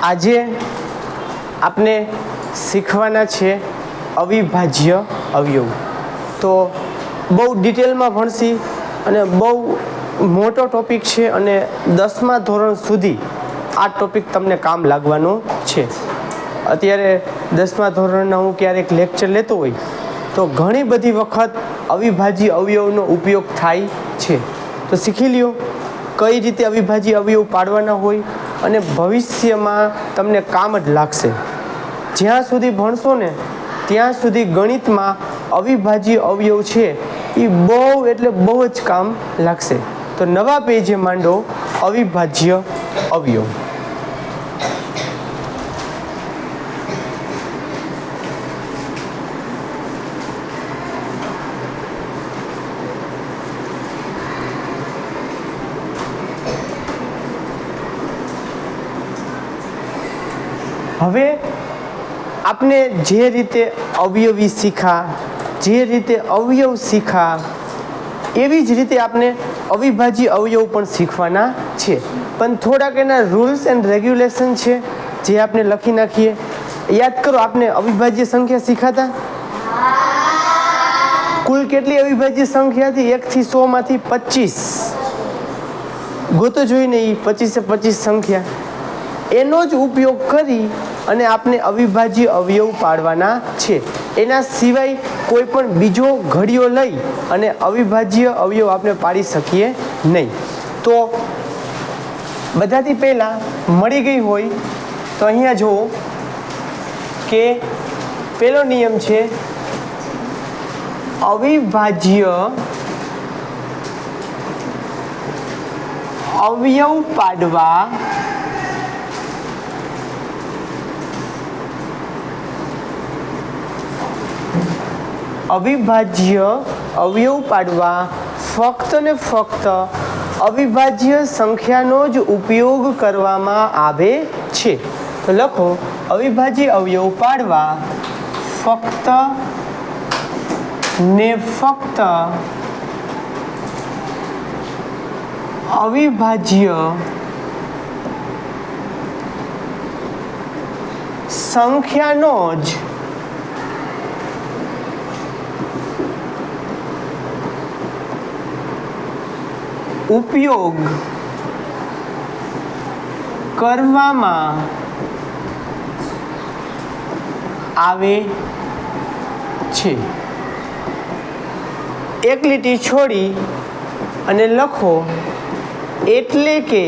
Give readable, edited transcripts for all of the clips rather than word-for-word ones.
આજે આપણે શીખવાના છે અવિભાજ્ય અવયવ. તો બહુ ડિટેલમાં ભણશી અને બહુ મોટો ટોપિક છે અને 10મા ધોરણ સુધી આ ટોપિક તમને કામ લાગવાનું છે. અત્યારે 10મા ધોરણના હું ક્યારેક લેક્ચર લેતો હોય તો ઘણી બધી વખત અવિભાજ્ય અવયવનો ઉપયોગ થાય છે. તો શીખી લ્યો કઈ રીતે અવિભાજ્ય અવયવ પાડવાના હોય અને ભવિષ્યમાં તમને કામ જ લાગશે. જ્યાં સુધી ભણશો ને ત્યાં સુધી ગણિતમાં અવિભાજ્ય અવયવ છે એ બહુ એટલે બહુ જ કામ લાગશે. તો નવા પેજે માંડો અવિભાજ્ય અવયવ. હવે આપણે જે રીતે અવયવી શીખા, જે રીતે અવયવ શીખા, એવી જ રીતે આપણે અવિભાજ્ય અવયવ પણ શીખવાના છે. પણ થોડાક એના રૂલ્સ એન્ડ રેગ્યુલેશન છે જે આપણે લખી નાખીએ. યાદ કરો, આપણે અવિભાજ્ય સંખ્યા શીખાતા. કુલ કેટલી અવિભાજ્ય સંખ્યા હતી? 1 થી 100 માંથી 25 ગોતો જોઈને. એ 25 સંખ્યા એનો જ ઉપયોગ કરી અને આપણે અવિભાજ્ય અવયવ પાડવાના છે. એના સિવાય કોઈ પણ બીજો ઘડિયો લઈ અને અવિભાજ્ય અવયવ આપણે પાડી શકીએ નહીં. તો બધાથી પહેલાં મળી ગઈ હોય તો અહીંયા જુઓ કે પહેલો નિયમ છે અવિભાજ્ય અવયવ પાડવા ફક્ત ને ફક્ત અવિભાજ્ય સંખ્યાનો જ ઉપયોગ કરવામાં આવે છે. તો લખો અવિભાજ્ય અવયવ પાડવા ફક્ત ને ફક્ત અવિભાજ્ય સંખ્યાનો જ ઉપયોગ કરવામાં આવે છે. એક લીટી છોડી અને લખો એટલે કે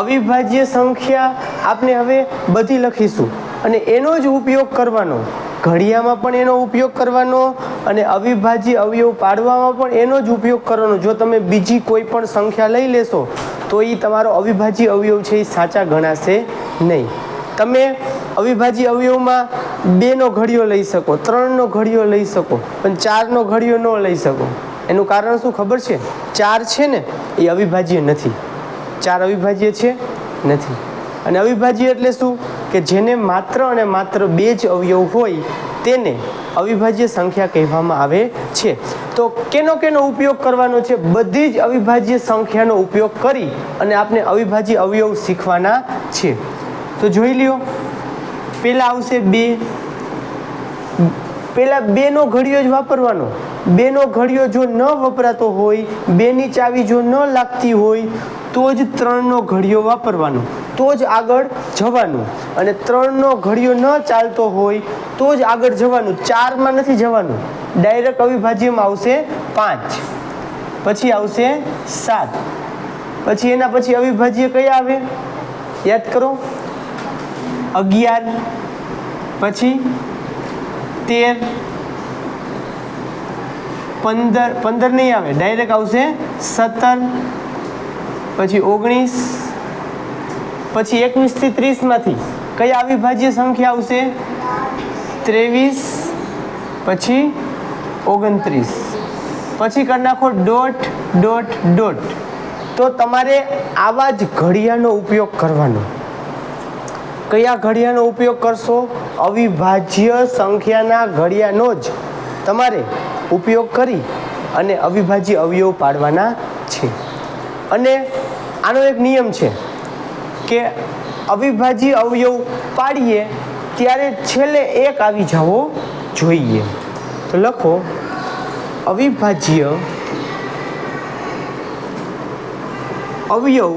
અવિભાજ્ય સંખ્યા આપણે હવે બધી લખીશું અને એનો જ ઉપયોગ કરવાનો. ઘડિયામાં પણ એનો ઉપયોગ કરવાનો અને અવિભાજ્ય અવયવ પાડવામાં પણ એનો જ ઉપયોગ કરવાનો. જો તમે બીજી કોઈ પણ સંખ્યા લઈ લેશો તો એ તમારો અવિભાજ્ય અવયવ છે એ સાચા ગણાશે નહીં. તમે અવિભાજ્ય અવયવમાં 2નો ઘડિયો લઈ શકો, 3નો ઘડિયો લઈ શકો, પણ 4નો ઘડિયો ન લઈ શકો. એનું કારણ શું ખબર છે? 4 છે ને એ અવિભાજ્ય નથી. 4 અવિભાજ્ય છે નથી. અને અવિભાજ્ય એટલે શું? કે જેને માત્ર અને માત્ર 2 જ અવયવ હોય તેને અવિભાજ્ય સંખ્યા કહેવામાં આવે છે. તો કેનો ઉપયોગ કરવાનો છે? બધી જ અવિભાજ્ય સંખ્યાનો ઉપયોગ કરી અને આપણે અવિભાજ્ય અવયવ શીખવાના છે. તો જોઈ લ્યો, પહેલા આવશે 2. પહેલા 2નો ઘડિયો જ વાપરવાનો. 2નો ઘડિયો જો ન વપરાતો હોય, 2ની ચાવી જો ન લાગતી હોય તો જ 3નો ઘડિયો વાપરવાનો, તો જ આગળ જવાનું. અને 3નો ઘડિયો ન ચાલતો હોય તો જ આગળ જવાનું. 4માં નથી જવાનું. ડાયરેક્ટ અવિભાજ્યમાં આવશે 5, પછી આવશે 7, પછી એના પછી અવિભાજ્ય કયા આવે? યાદ કરો, 11, પછી 13, 15 નહીં આવે, ડાયરેક્ટ આવશે 17, પછી 19, પછી 21 થી 30 માંથી કયા અવિભાજ્ય સંખ્યા આવશે? 23, પછી 29, પછી કરી નાખો ડોટ ડોટ ડોટ. તો તમારે આવા જ ઘડિયાનો ઉપયોગ કરવાનો. કયા ઘડિયાનો ઉપયોગ કરશો? અવિભાજ્ય સંખ્યાના ઘડિયાનો જ તમારે ઉપયોગ કરી અને અવિભાજ્ય અવયવ પાડવાના છે. અને આનો એક નિયમ છે કે અવિભાજ્ય અવયવ પાડીએ ત્યારે છેલ્લે એક આવી જવો જોઈએ. તો લખો અવિભાજ્ય અવયવ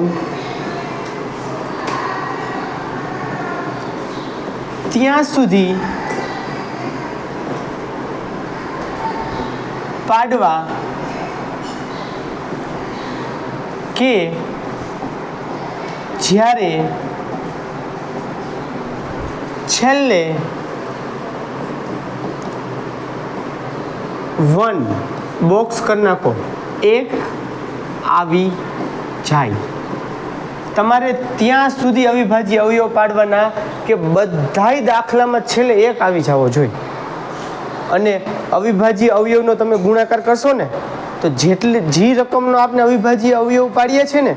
ત્યાં સુધી પાડવા કે જ્યારે છેલ્લે 1 બોક્સ કરી નાખો, એક આવી જાય. તમારે ત્યાં સુધી અવિભાજ્ય અવયવ પાડવાના કે બધાય દાખલામાં છેલ્લે એક આવી જવો જોઈએ. અને અવિભાજ્ય અવયવનો તમે ગુણાકાર કરશો ને તો જે રકમનો આપણે અવિભાજ્ય અવયવ પાડીએ છીએ ને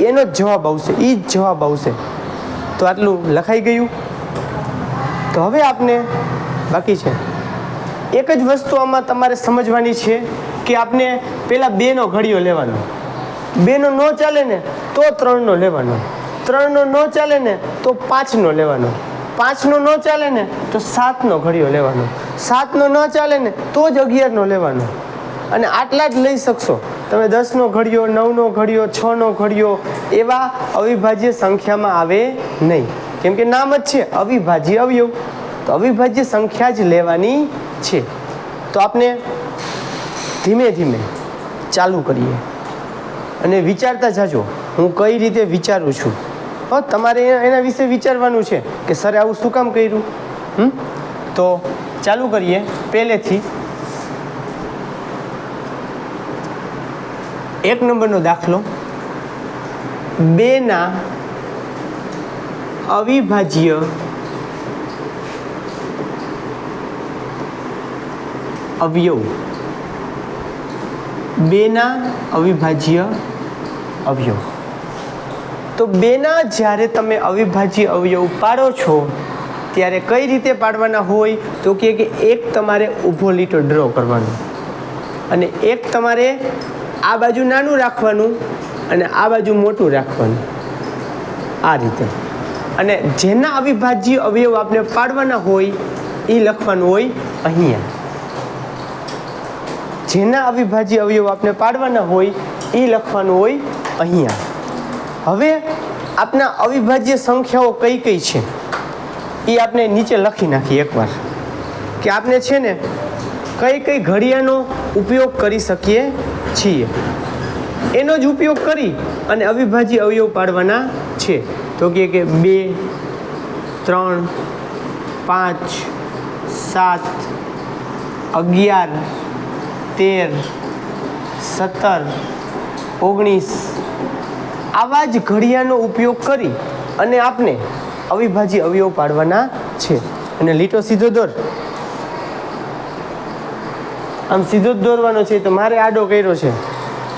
એનો જ જવાબ આવશે, એ જ જવાબ આવશે. તો આટલું લખાઈ ગયું. તો હવે આપને બાકી છે એક જ વસ્તુ આમાં તમારે સમજવાની છે કે આપણે પહેલાં 2નો ઘડિયો લેવાનો, 2નો ન ચાલે ને તો 3નો લેવાનો, 3નો ન ચાલે ને તો 5નો લેવાનો, 5નો ન ચાલે ને તો 7નો ઘડિયો લેવાનો, 7નો ન ચાલે ને તો જ 11નો લેવાનો. અને આટલા જ લઈ શકશો તમે. 10નો ઘડિયો, 9નો ઘડિયો, 6નો ઘડિયો એવા અવિભાજ્ય સંખ્યામાં આવે નહીં, કેમ કે નામ જ છે અવિભાજ્ય અવયવ. તો અવિભાજ્ય સંખ્યા જ લેવાની છે. તો આપણે ધીમે ધીમે ચાલુ કરીએ અને વિચારતા જાજો હું કઈ રીતે વિચારું છું. તમારે એના વિશે વિચારવાનું છે કે સરે આવું શું કામ કર્યું. તો ચાલુ કરીએ પહેલેથી. 1 નંબરનો દાખલો, 2ના અવિભાજ્ય અવયવ, 2ના અવિભાજ્ય અવયવ. તો 2ના જ્યારે તમે અવિભાજ્ય અવયવ પાડો છો ત્યારે કઈ રીતે પાડવાના હોય તો કે એક તમારે ઊભો લીટો ડ્રો કરવાનો અને એક તમારે આ બાજુ નાનું રાખવાનું અને આ બાજુ મોટું રાખવાનું, આ રીતે. અને જેના અવિભાજ્ય અવયવ આપણે પાડવાના હોય એ લખવાનું હોય અહીંયા. જેના અવિભાજ્ય અવયવ આપણે પાડવાના હોય એ લખવાનું હોય અહીંયા. હવે આપણા અવિભાજ્ય સંખ્યાઓ કઈ કઈ છે એ આપણે નીચે લખી નાખીએ એકવાર કે આપણે છે ને કઈ કઈ ઘડિયાનો ઉપયોગ કરી શકીએ છીએ. એનો જ ઉપયોગ કરી અને અવિભાજ્ય અવયવ પાડવાના છે. તો કે 2, 3, 5, 7, 11, 13, 17, 19 આવા જ ઘડિયાનો ઉપયોગ કરી અને આપણે અવિભાજ્ય અવયવ પાડવાના છે. અને લીટો સીધો દોર, આમ સીધો જ દોરવાનો છે. તો મારે આડો કર્યો છે,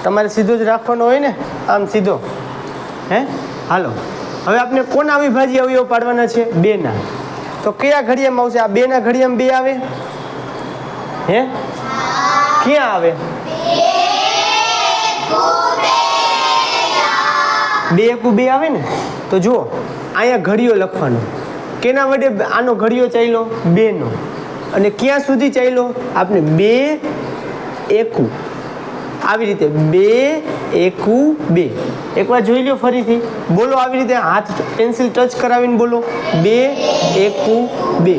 તમારે સીધો જ રાખવાનો હોય ને, આમ સીધો. હાલો, હવે આપણે કોના અવિભાજ્ય અવયવ પાડવાના છે? 2ના. તો કયા ઘડિયામાં આવશે? આ 2ના ઘડિયામાં 2 આવે? ક્યાં આવે? 2 એકુ 2 આવે ને. તો જુઓ અહીંયા ઘડિયો લખવાનો. કેના વડે આનો ઘડિયો ચાલ્યો? 2નો. અને ક્યાં સુધી ચાલ્યો? આપણે 2 એકુ આવી રીતે 2 એકુ 2. એકવાર જોઈ લો ફરીથી, બોલો આવી રીતે હાથ પેન્સિલ ટચ કરાવીને બોલો 2 એકુ 2.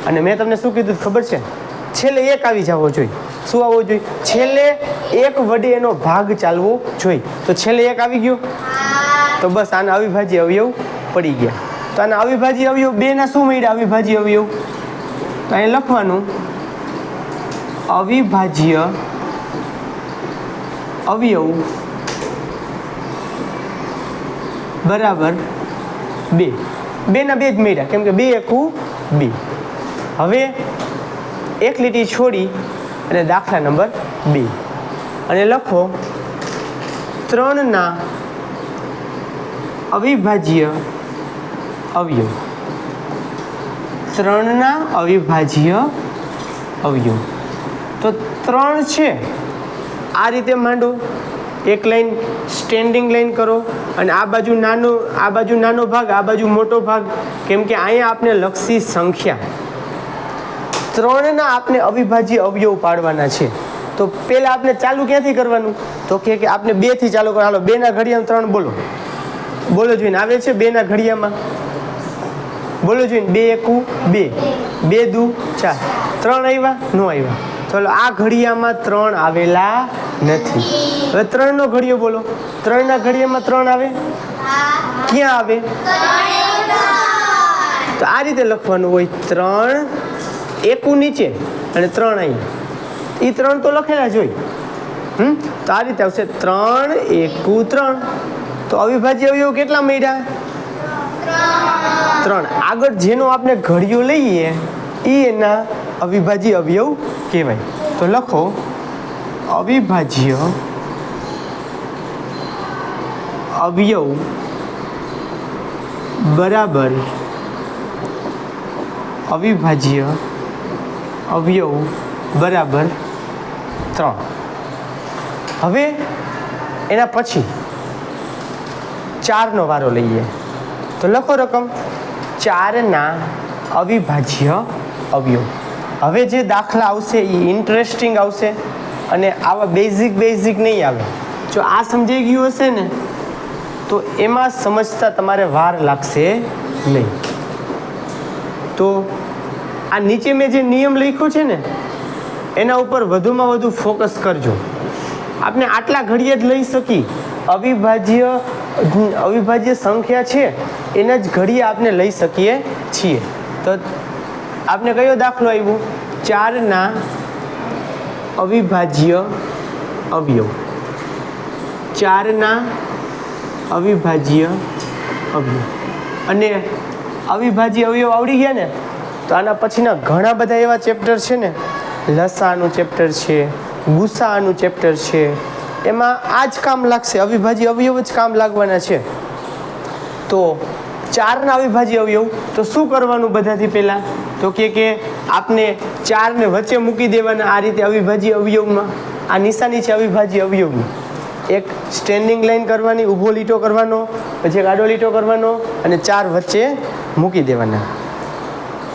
અને મેં તમને શું કીધું ખબર છે? છેલ્લે એક આવી જવો જોઈએ. શું આવવો જોઈએ? છેલ્લે એક વડે એનો ભાગ ચાલવો જોઈએ. તો છેલ્લે એક આવી ગયો તો બસ આના અવિભાજ્ય અવયવ પડી ગયા. તો આના અવિભાજ્ય અવયવ 2ના શું મળ્યા? અવિભાજ્ય અવયવ. તો અહીં લખવાનું અવિભાજ્ય અવયવ બરાબર 2. 2ના 2 જ મળ્યા કેમ કે 2 એકુ 2. હવે એક લીટી છોડી અને દાખલા નંબર 2 અને લખો 3ના અવિભાજ્ય અવયવ. 3ના અવિભાજ્ય અવયવ. તો 3 છે આ રીતે માંડો, એક લાઈન સ્ટેન્ડિંગ લાઈન કરો અને આ બાજુ નાનો ભાગ, આ બાજુ મોટો ભાગ, કેમ કે અહીંયા આપણે લખશી સંખ્યા. 3ના આપણે અવિભાજ્ય અવયવ પાડવાના છે. તો પહેલાં આપણે ચાલુ ક્યાંથી કરવાનું? તો કે આપણે 2થી ચાલુ કરો. હાલો 2ના ઘડિયામાં 3 બોલો. બોલો જોઈને આવે છે 2ના ઘડિયામાં? બોલો જોઈને. 2 એકુ 2, 2 દુ 4. 3 આવ્યા? નો આવ્યા. ચાલો આ ઘડિયામાં 3 આવેલા નથી. હવે 3નો ઘડિયો બોલો. 3ના ઘડિયામાં 3 આવે? ક્યાં આવે? તો આ રીતે લખવાનું હોય. 3 એકુ નીચે અને 3 અહીંયા. એ 3 તો લખેલા જ હોય. તો આ રીતે આવશે 3 એકુ 3. તો અવિભાજ્ય અવયવ કેટલા મળ્યા? 3. આગળ જેનો આપણે ઘડિયો લઈએ એ એના અવિભાજ્ય અવયવ કહેવાય. તો લખો અવિભાજ્ય અવયવ બરાબર અવિભાજ્ય અવયવ બરાબર 3. હવે એના પછી 4નો વારો લઈએ. તો લખો રકમ 4ના અવિભાજ્ય અવયવ. હવે જે દાખલા આવશે એ ઇન્ટરેસ્ટિંગ આવશે અને આવા બેઝિક નહીં આવે. જો આ સમજાઈ ગયું હશે ને તો એમાં સમજતા તમારે વાર લાગશે નહીં. તો આ નીચે મેં જે નિયમ લખ્યો છે ને એના ઉપર વધુમાં વધુ ફોકસ કરજો. આપણે આટલા ઘડીએ જ લઈ શકી. અવિભાજ્ય સંખ્યા છે એના જ ઘડીએ આપણે લઈ શકીએ છીએ. તો આપણે કયો દાખલો આવ્યો? 4ના અવિભાજ્ય અવયવ. 4ના અવિભાજ્ય અવયવ. અને અવિભાજ્ય અવયવ આવડી ગયા ને તો આના પછીના ઘણા બધા એવા ચેપ્ટર છે ને, લસાનું ચેપ્ટર છે, ગુસાનું ચેપ્ટર છે, એમાં આ જ કામ લાગશે. અવિભાજ્ય અવયવ જ કામ લાગવાના છે. તો 4ના અવિભાજ્ય અવયવ તો શું કરવાનું બધાથી પહેલાં? તો કે આપને 4ને વચ્ચે મૂકી દેવાના. આ રીતે અવિભાજ્ય અવયવમાં આ નિશાની છે અવિભાજ્ય અવયવની. એક સ્ટેન્ડિંગ લાઈન કરવાની, ઊભો લીટો કરવાનો, પછી એક આડો લીટો કરવાનો અને 4 વચ્ચે મૂકી દેવાના.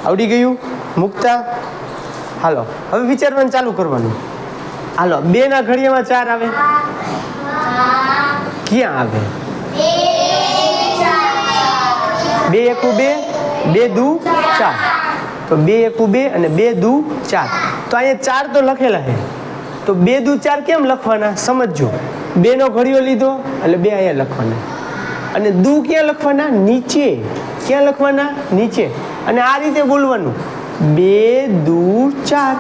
આવડી ગયું મૂકતા? હાલો હવે વિચારવાનું ચાલુ કરવાનું. હાલો 2ના ઘડિયામાં 4 આવે? ક્યાં આવે? 2 એકુ 2, 2 દુ 4. તો 2 એકુ 2 અને 2 દુ 4. તો અહીંયા 4 તો લખેલા છે. તો 2 દુ 4 કેમ લખવાના સમજજો. 2નો ઘડિયો લીધો એટલે 2 અહીંયા લખવાના. અને દુ ક્યાં લખવાના? નીચે. ક્યાં લખવાના? નીચે. અને આ રીતે બોલવાનું 2 દુ 4.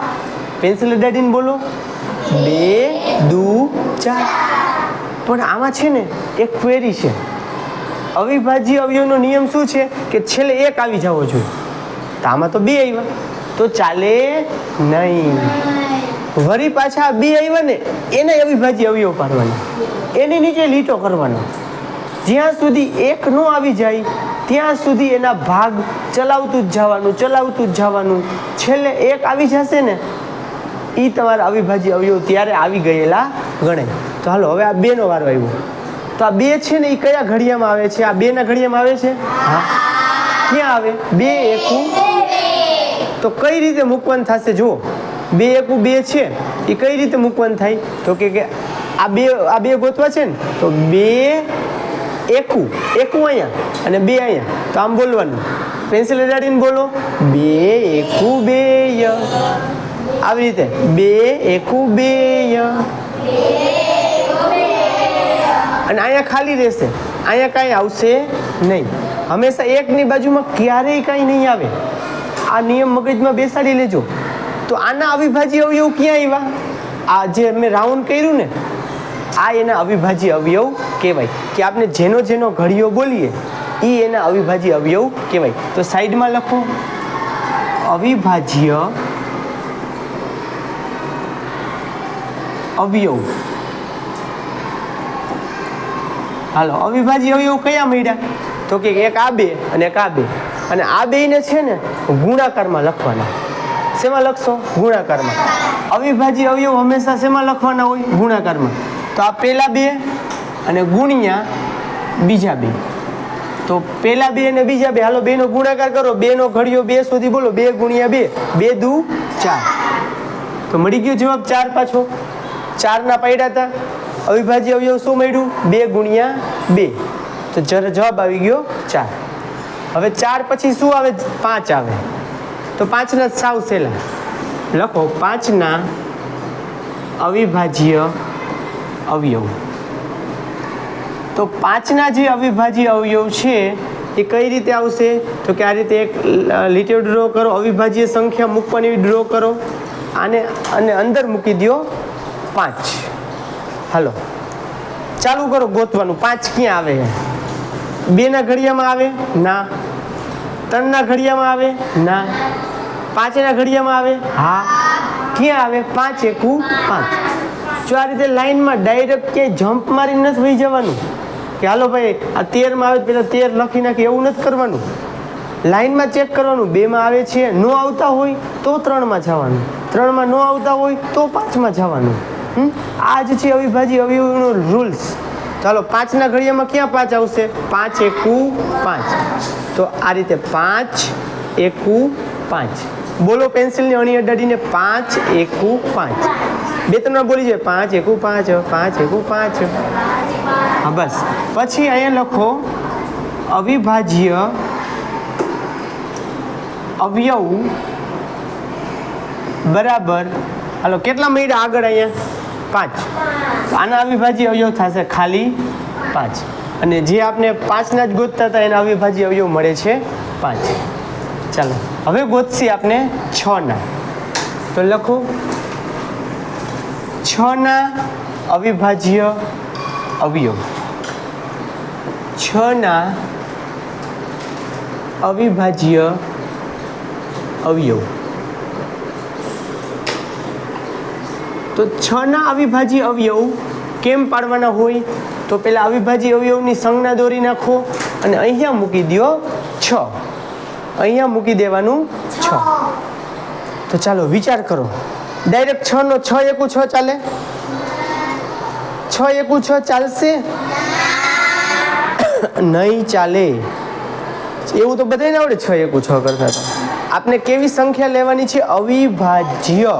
પેન્સિલ અડાડીને બોલો 2 દુ 4. પણ આમાં છે ને એક ક્વેરી છે. અવિભાજ્ય અવયવનો નિયમ શું છે કે છેલ્લે 1 આવી જવો જોઈએ. તો આમાં તો 2 આવ્યા તો ચાલે નહીં. વળી પાછા 2 આવ્યા ને એને અવિભાજ્ય અવયવ પાડવાના, એની નીચે લીટો કરવાનો. જ્યાં સુધી 1 ન આવી જાય ત્યાં સુધી એના ભાગ ચલાવતું જ જવાનું. છેલ્લે 1 આવી જશે ને એ તમારા અવિભાજ્ય અવયવ ત્યારે આવી ગયેલા ગણાય. તો હાલો હવે આ 2નો વારો આવ્યો. તો આ 2 છે ને એ કયા ઘડિયામાં આવે છે? આ 2ના ઘડિયામાં આવે છે? હા. ક્યાં આવે? 2 એકુ. તો કઈ રીતે મૂકવાનું થશે? જુઓ 2 એકુ 2 છે એ કઈ રીતે મૂકવાનું થાય? તો કે આ બે ગોતવા છે ને તો 2 એકુ અહીંયા અને 2 અહીંયા. તો આમ બોલવાનું, પેન્સિલ અડાડીને બોલો 2 એકુ 2. આવી રીતે 2 એકુ 2. અને અહીંયા ખાલી રહેશે, અહીંયા કાંઈ આવશે નહીં. હંમેશા 1ની બાજુમાં ક્યારેય કાંઈ નહીં આવે. આ નિયમ મગજમાં બેસાડી લેજો. તો આના અવિભાજ્ય અવયવ ક્યાં આવ્યા? આ જે મેં રાઉન્ડ કર્યું ને આ એના અવિભાજ્ય અવયવ કહેવાય. કે આપણે જેનો ઘડિયો બોલીએ એ એના અવિભાજ્ય અવયવ કહેવાય. તો સાઈડમાં લખો અવિભાજ્ય અવયવ. હાલો અવિભાજ્ય અવયવ કયા મળ્યા? તો કે એક આ 2 અને એક આ 2. અને આ 2ને છે ને ગુણાકારમાં લખવાના. શેમાં લખશો? ગુણાકારમાં. અવિભાજ્ય અવયવ હંમેશા શેમાં લખવાના હોય? ગુણાકારમાં. તો આ પહેલા બે અને ગુણ્યા બીજા બે. તો પહેલા બે અને બીજા બે, હાલો બેનો ગુણાકાર કરો. બેનો ઘડિયો 2 સુધી બોલો. 2 ગુણ્યા 2, 2 દુ 4. તો મળી ગયો જવાબ 4 પાછો. 4 ના પાડ્યા હતા. અવિભાજ્ય અવયવ શું મળ્યું? 2 ગુણ્યા 2. તો જવાબ આવી ગયો 4. હવે 4 પછી શું આવે? 5 આવે. તો 5 ના સાવ સહેલા લખો. 5 ના અવિભાજ્ય અવયવ. તો 5 ના જે અવિભાજ્ય અવયવ છે એ કઈ રીતે આવશે? તો કે આ રીતે એક લીટીઓ ડ્રો કરો. અવિભાજ્ય સંખ્યા મૂકવાની ડ્રો કરો આને અને અંદર મૂકી દો 5. હાલો ચાલુ કરો ગોતવાનું. 5 ક્યાં આવે? 2 ના ઘડિયામાં આવે? ના. 3 ના ઘડિયામાં આવે? ના. 5 ના ઘડિયામાં આવે? હા. ક્યાં આવે? 5 એકુ 5. જો આ રીતે લાઈનમાં ડાયરેક્ટ કે જમ્પ મારીને નથી વહી જવાનું કે હાલો ભાઈ આ 13 માં આવે પેલા 13 લખી નાખી, એવું નથી કરવાનું. લાઈનમાં ચેક કરવાનું. 2 માં આવે છે, નો આવતા હોય તો 3 માં જવાનું. 3 માં નો આવતા હોય તો 5 માં જવાનું. આ જ છે અવિભાજ્ય અવયવનો રૂલ્સ. ચાલો 5 ના ઘડિયામાં ક્યાં 5 આવશે? 5 એકુ 5. તો આ રીતે 5 એકુ 5. બોલો પેન્સિલની અણી અડાડીને 5 એકુ 5. 2-3 બોલી જાય. 5 એકુ 5, 5 એકુ 5. હા બસ. પછી અહીંયા લખો અવિભાજ્ય અવયવ બરાબર. હાલો કેટલા મળ્યા આગળ? અહીંયા 5. આના અવિભાજ્ય અવયવ થશે ખાલી 5. અને જે આપણે 5 ના જ ગોતતા હતા એના અવિભાજ્ય અવયવ મળે છે 5. ચાલો હવે ગોતશી આપણે 6 ના. તો લખો 6 ના અવિભાજ્ય અવયવ. 6 ના અવિભાજ્ય અવયવ. તો 6 ના અવિભાજ્ય અવયવ કેમ પાડવાના હોય? તો પેલા અવિભાજ્ય અવયવની સંજ્ઞા દોરી નાખો અને અહીંયા મૂકી દો 6. અહીંયા મૂકી દેવાનું 6. તો ચાલો વિચાર કરો. ડાયરેક્ટ 6 નો 6 એકુ 6 ચાલે? 6 એકુ 6 ચાલશે? નહીં ચાલે. એવું તો બધાને આવડે 6 એકુ 6 કરતા. આપણે કેવી સંખ્યા લેવાની છે? અવિભાજ્ય.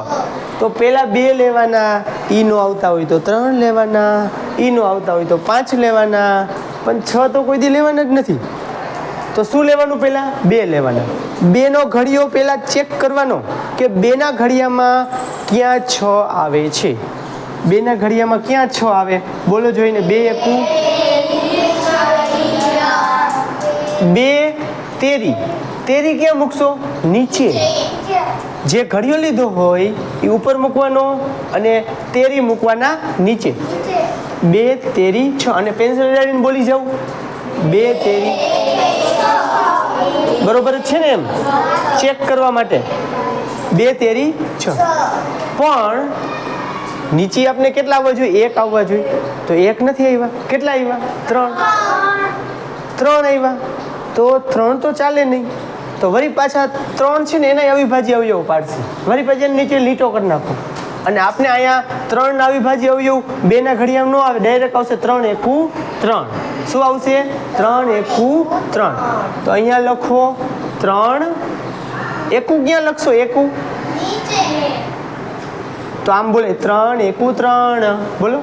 તો પેલા 2 લેવાના, ઈ નો આવતા હોય તો 3 લેવાના, ઈ નો આવતા હોય તો 5 લેવાના, પણ 6 તો કોઈ દી લેવાના જ નથી. તો શું લેવાનું? પેલા 2 લેવાના. 2 નો ઘડિયો પેલા ચેક કરવાનો કે 2 ના ઘડિયામાં ક્યાં 6 આવે છે. 2 ના ઘડિયામાં ક્યાં 6 આવે? બોલો જોઈને. 2 એકુ 2 તેરી. તેરી ક્યાં મૂકશો? નીચે. જે ઘડિયો લીધો હોય એ ઉપર મૂકવાનો અને તેરી મૂકવાના નીચે. 2 તેરી 6. અને પેન્સિલ ઉડાડીને બોલી જાઉં 2 તેરી. બરોબર જ છે ને? એમ ચેક કરવા માટે 2 તેરી 6. પણ નીચે આપણે કેટલા આવવા જોઈએ? 1 આવવા જોઈએ. તો 1 નથી આવ્યા. કેટલા આવ્યા? 3 આવ્યા. તો 3 તો ચાલે નહીં. તો વળી પાછા 3 છે ને એના અવિભાજ્ય અવયવ પાડશે. વળી પાછા નીચે લીટો કરી નાખો. અને આપણે અહીંયા 3 ના અવિભાજ્ય અવયવ 2 ના ઘડિયામાં નો આવે, ડાયરેક્ટ આવશે 3 એકુ 3. શું આવશે? 3 એકુ 3. તો અહીંયા લખો 3 એકુ. ક્યાં લખશો એકુ? તો આમ બોલે 3 એકુ 3. બોલો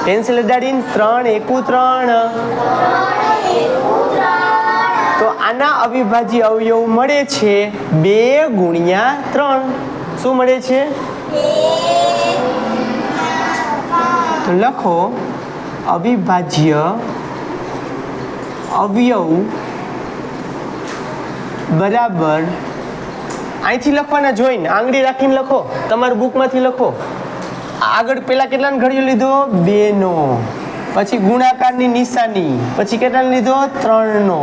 પેન્સિલ અડાડીને 3 એકુ 3. તો આના અવિભાજ્ય અવયવ મળે છે 2 ગુણ્યા 3. શું મળે છે? તો લખો અવિભાજ્ય અવયવ બરાબર. અહીંથી લખવાના જોઈને આંગળી રાખીને લખો. તમારી બુકમાંથી લખો. આગળ પેલા કેટલાનો ઘડિયો લીધો? 2 નો. પછી ગુણાકારની નિશાની. પછી કેટલાનો લીધો? 3 નો.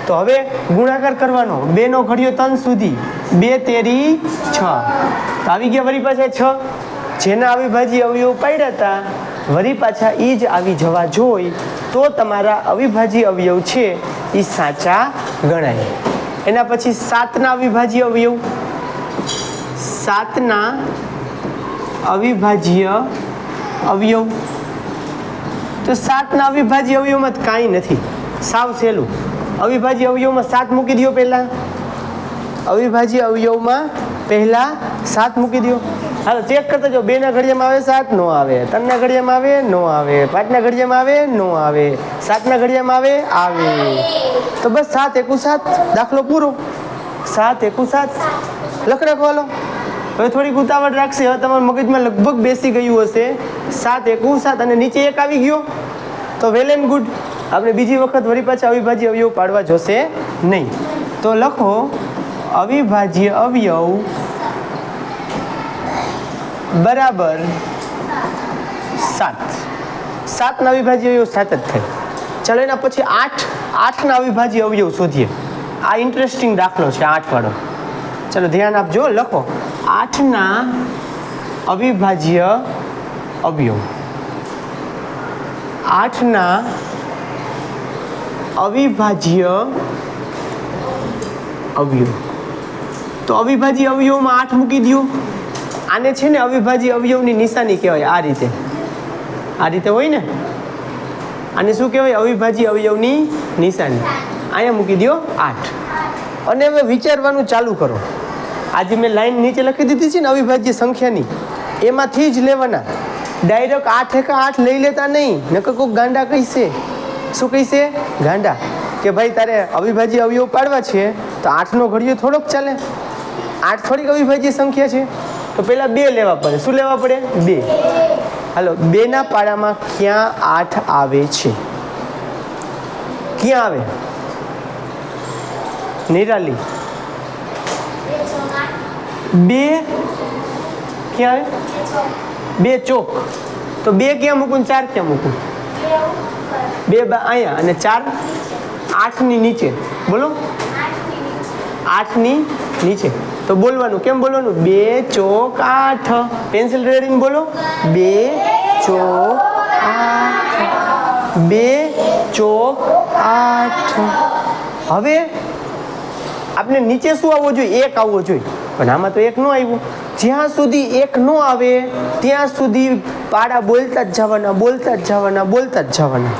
તો હવે ગુણાકાર કરવાનો. 2 નો ઘડિયો 3 સુધી. 2 તેરી 6. તો આવી ગયા વળી પાછા 6. જેના અવિભાજ્ય અવયવ પાડ્યા હતા વળી પાછા એ જ આવી જવા જોઈએ તો તમારા અવિભાજ્ય અવયવ છે એ સાચા ગણાય. એના પછી 7 ના અવિભાજ્ય અવયવ. 7 ના અવિભાજ્ય અવયવ. તો 7ના અવિભાજ્ય અવયવમાં તો કાંઈ નથી, સાવ સહેલું. અવિભાજ્ય અવયવમાં 7 મૂકી દો પહેલાં. અવિભાજ્ય અવયવમાં પહેલાં 7 મૂકી દો. હાલો ચેક કરતા જો 2ના ઘડિયામાં આવે 7 નો આવે, 3ના ઘડિયામાં આવે નો આવે, 5ના ઘડિયામાં આવે નો આવે, 7ના ઘડિયામાં આવે તો બસ 7 એકુ 7, દાખલો પૂરો. 7 એકુ 7 લખ રાખો. હાલો હવે થોડીક ઉતાવળ રાખશે, હવે તમારા મગજમાં લગભગ બેસી ગયું હશે. 7 એકુ 7 અને નીચે 1 આવી ગયો તો વેલ એન્ડ ગુડ. આપણે બીજી વખત વળી પાછા અવિભાજ્ય અવયવ પાડવા જોશે નહીં. તો લખો અવિભાજ્ય અવયવ બરાબર 7. 7ના અવિભાજ્ય અવયવ 7 જ થાય. ચાલો એના પછી 8ના અવિભાજ્ય અવયવ શોધીએ. આ ઇન્ટરેસ્ટિંગ દાખલો છે 8 વાળો. ચાલો ધ્યાન આપજો. લખો 8ના અવિભાજ્ય અવયવ. 8ના અવિભાજ્ય અવયવ. તો અવિભાજ્ય અવયવમાં 8 મૂકી દો. આને છે ને અવિભાજ્ય અવયવની નિશાની કહેવાય. આ રીતે હોય ને, આને શું કહેવાય? અવિભાજ્ય અવયવની નિશાની. અહીંયા મૂકી દો 8. અને હવે વિચારવાનું ચાલુ કરો. આજે મેં લાઈન નીચે લખી દીધી છે ને અવિભાજ્ય સંખ્યાની, એમાંથી જ લેવાના. ડાયરેક્ટ 8 એકા 8 લઈ લેતા નહીં, નકર કોઈક ગાંડા કહીશે. શું કહીશે? ગાંડા. કે ભાઈ તારે અવિભાજ્ય અવયવ પાડવા છે તો 8નો ઘડિયો થોડોક ચાલે. 8 થોડીક અવિભાજ્ય સંખ્યા છે તો પહેલાં 2 લેવા પડે. શું લેવા પડે? 2. હાલો 2ના પાડામાં ક્યાં 8 આવે છે? ક્યાં આવે? નિરાલી 2 ક્યાં આવે? 2 ચોક. તો 2 ક્યાં મૂકું, 4 ક્યાં મૂકું? 2 અહીંયા અને 4 8ની નીચે. બોલો 8ની નીચે. તો બોલવાનું કેમ બોલવાનું? 2 ચોક 8. પેન્સિલ રેડીને બોલો 2 ચોક 8. 2 ચોક 8. હવે આપણે નીચે શું આવવો જોઈએ? 1 આવવો જોઈએ, પણ આમાં તો 1 ન આવ્યું. જ્યાં સુધી 1 ન આવે ત્યાં સુધી પાડા બોલતા જ જવાના, બોલતા જ જવાના, બોલતા જ જવાના.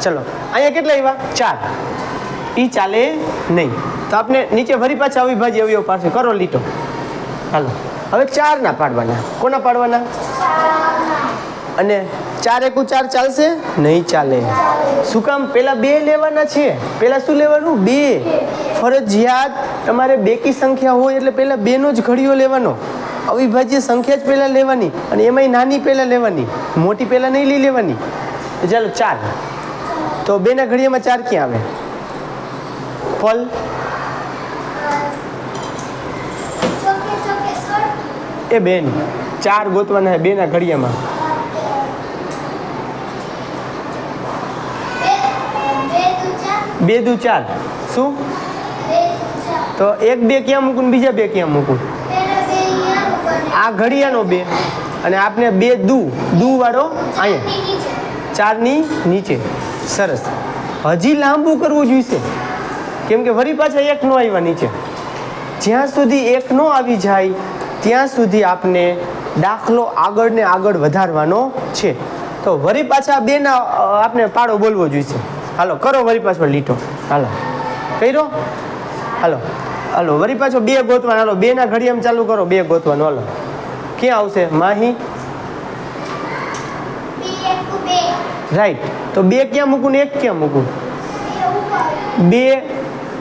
ચલો અહીંયા કેટલા આવ્યા? 4. ઈ ચાલે નહીં. તો આપણે નીચે ફરી પાછા અવિભાજ્ય અવયવ પાસે કરો લીટો. હાલો હવે 4ના પાડવાના. કોના પાડવાના? અને 4 એકુ 4 ચાલશે? નહીં ચાલે. શું કામ? પહેલા 2 લેવાના છે. પહેલા શું લેવાનું? 2. ફરજિયાત તમારે બેકી સંખ્યા હોય એટલે પહેલા 2નો જ ઘડિયો લેવાનો. અવિભાજ્ય સંખ્યા જ પહેલા લેવાની, અને એમાંય નાની પહેલા લેવાની, મોટી પહેલા નહીં લઈ લેવાની. ચાલો 4. તો 2ના ઘડિયામાં 4 ક્યાં આવે? ફલ એ બેન 4 ગોતવાના 2ના ઘડિયામાં. 2 દુ 4. શું? તો 1 2 ક્યાં મૂકું, બીજા 2 ક્યાં મૂકું? આ ઘડિયાનો 2 અને આપણે 2 દુ વાળો અહીંયા 4ની નીચે. સરસ. હજી લાંબુ કરવું જોઈશે, કેમ કે વળી પાછા 1 નો આવ્યા નીચે. જ્યાં સુધી 1 નો આવી જાય ત્યાં સુધી આપણે દાખલો આગળ ને આગળ વધારવાનો છે. તો વળી પાછા 2ના આપણે પાડો બોલવો જોઈશે. હાલો કરો વળી પાછો લીટો. હાલો કર્યો. હાલો વળી પાછો 2 ગોતવાનો. હાલો 2ના ઘડિયામાં ચાલુ કરો 2 ગોતવાનું. હાલો ક્યાં આવશે? માહી રાઈટ. તો 2 ક્યાં મૂકું ને 1 ક્યાં મૂકું? 2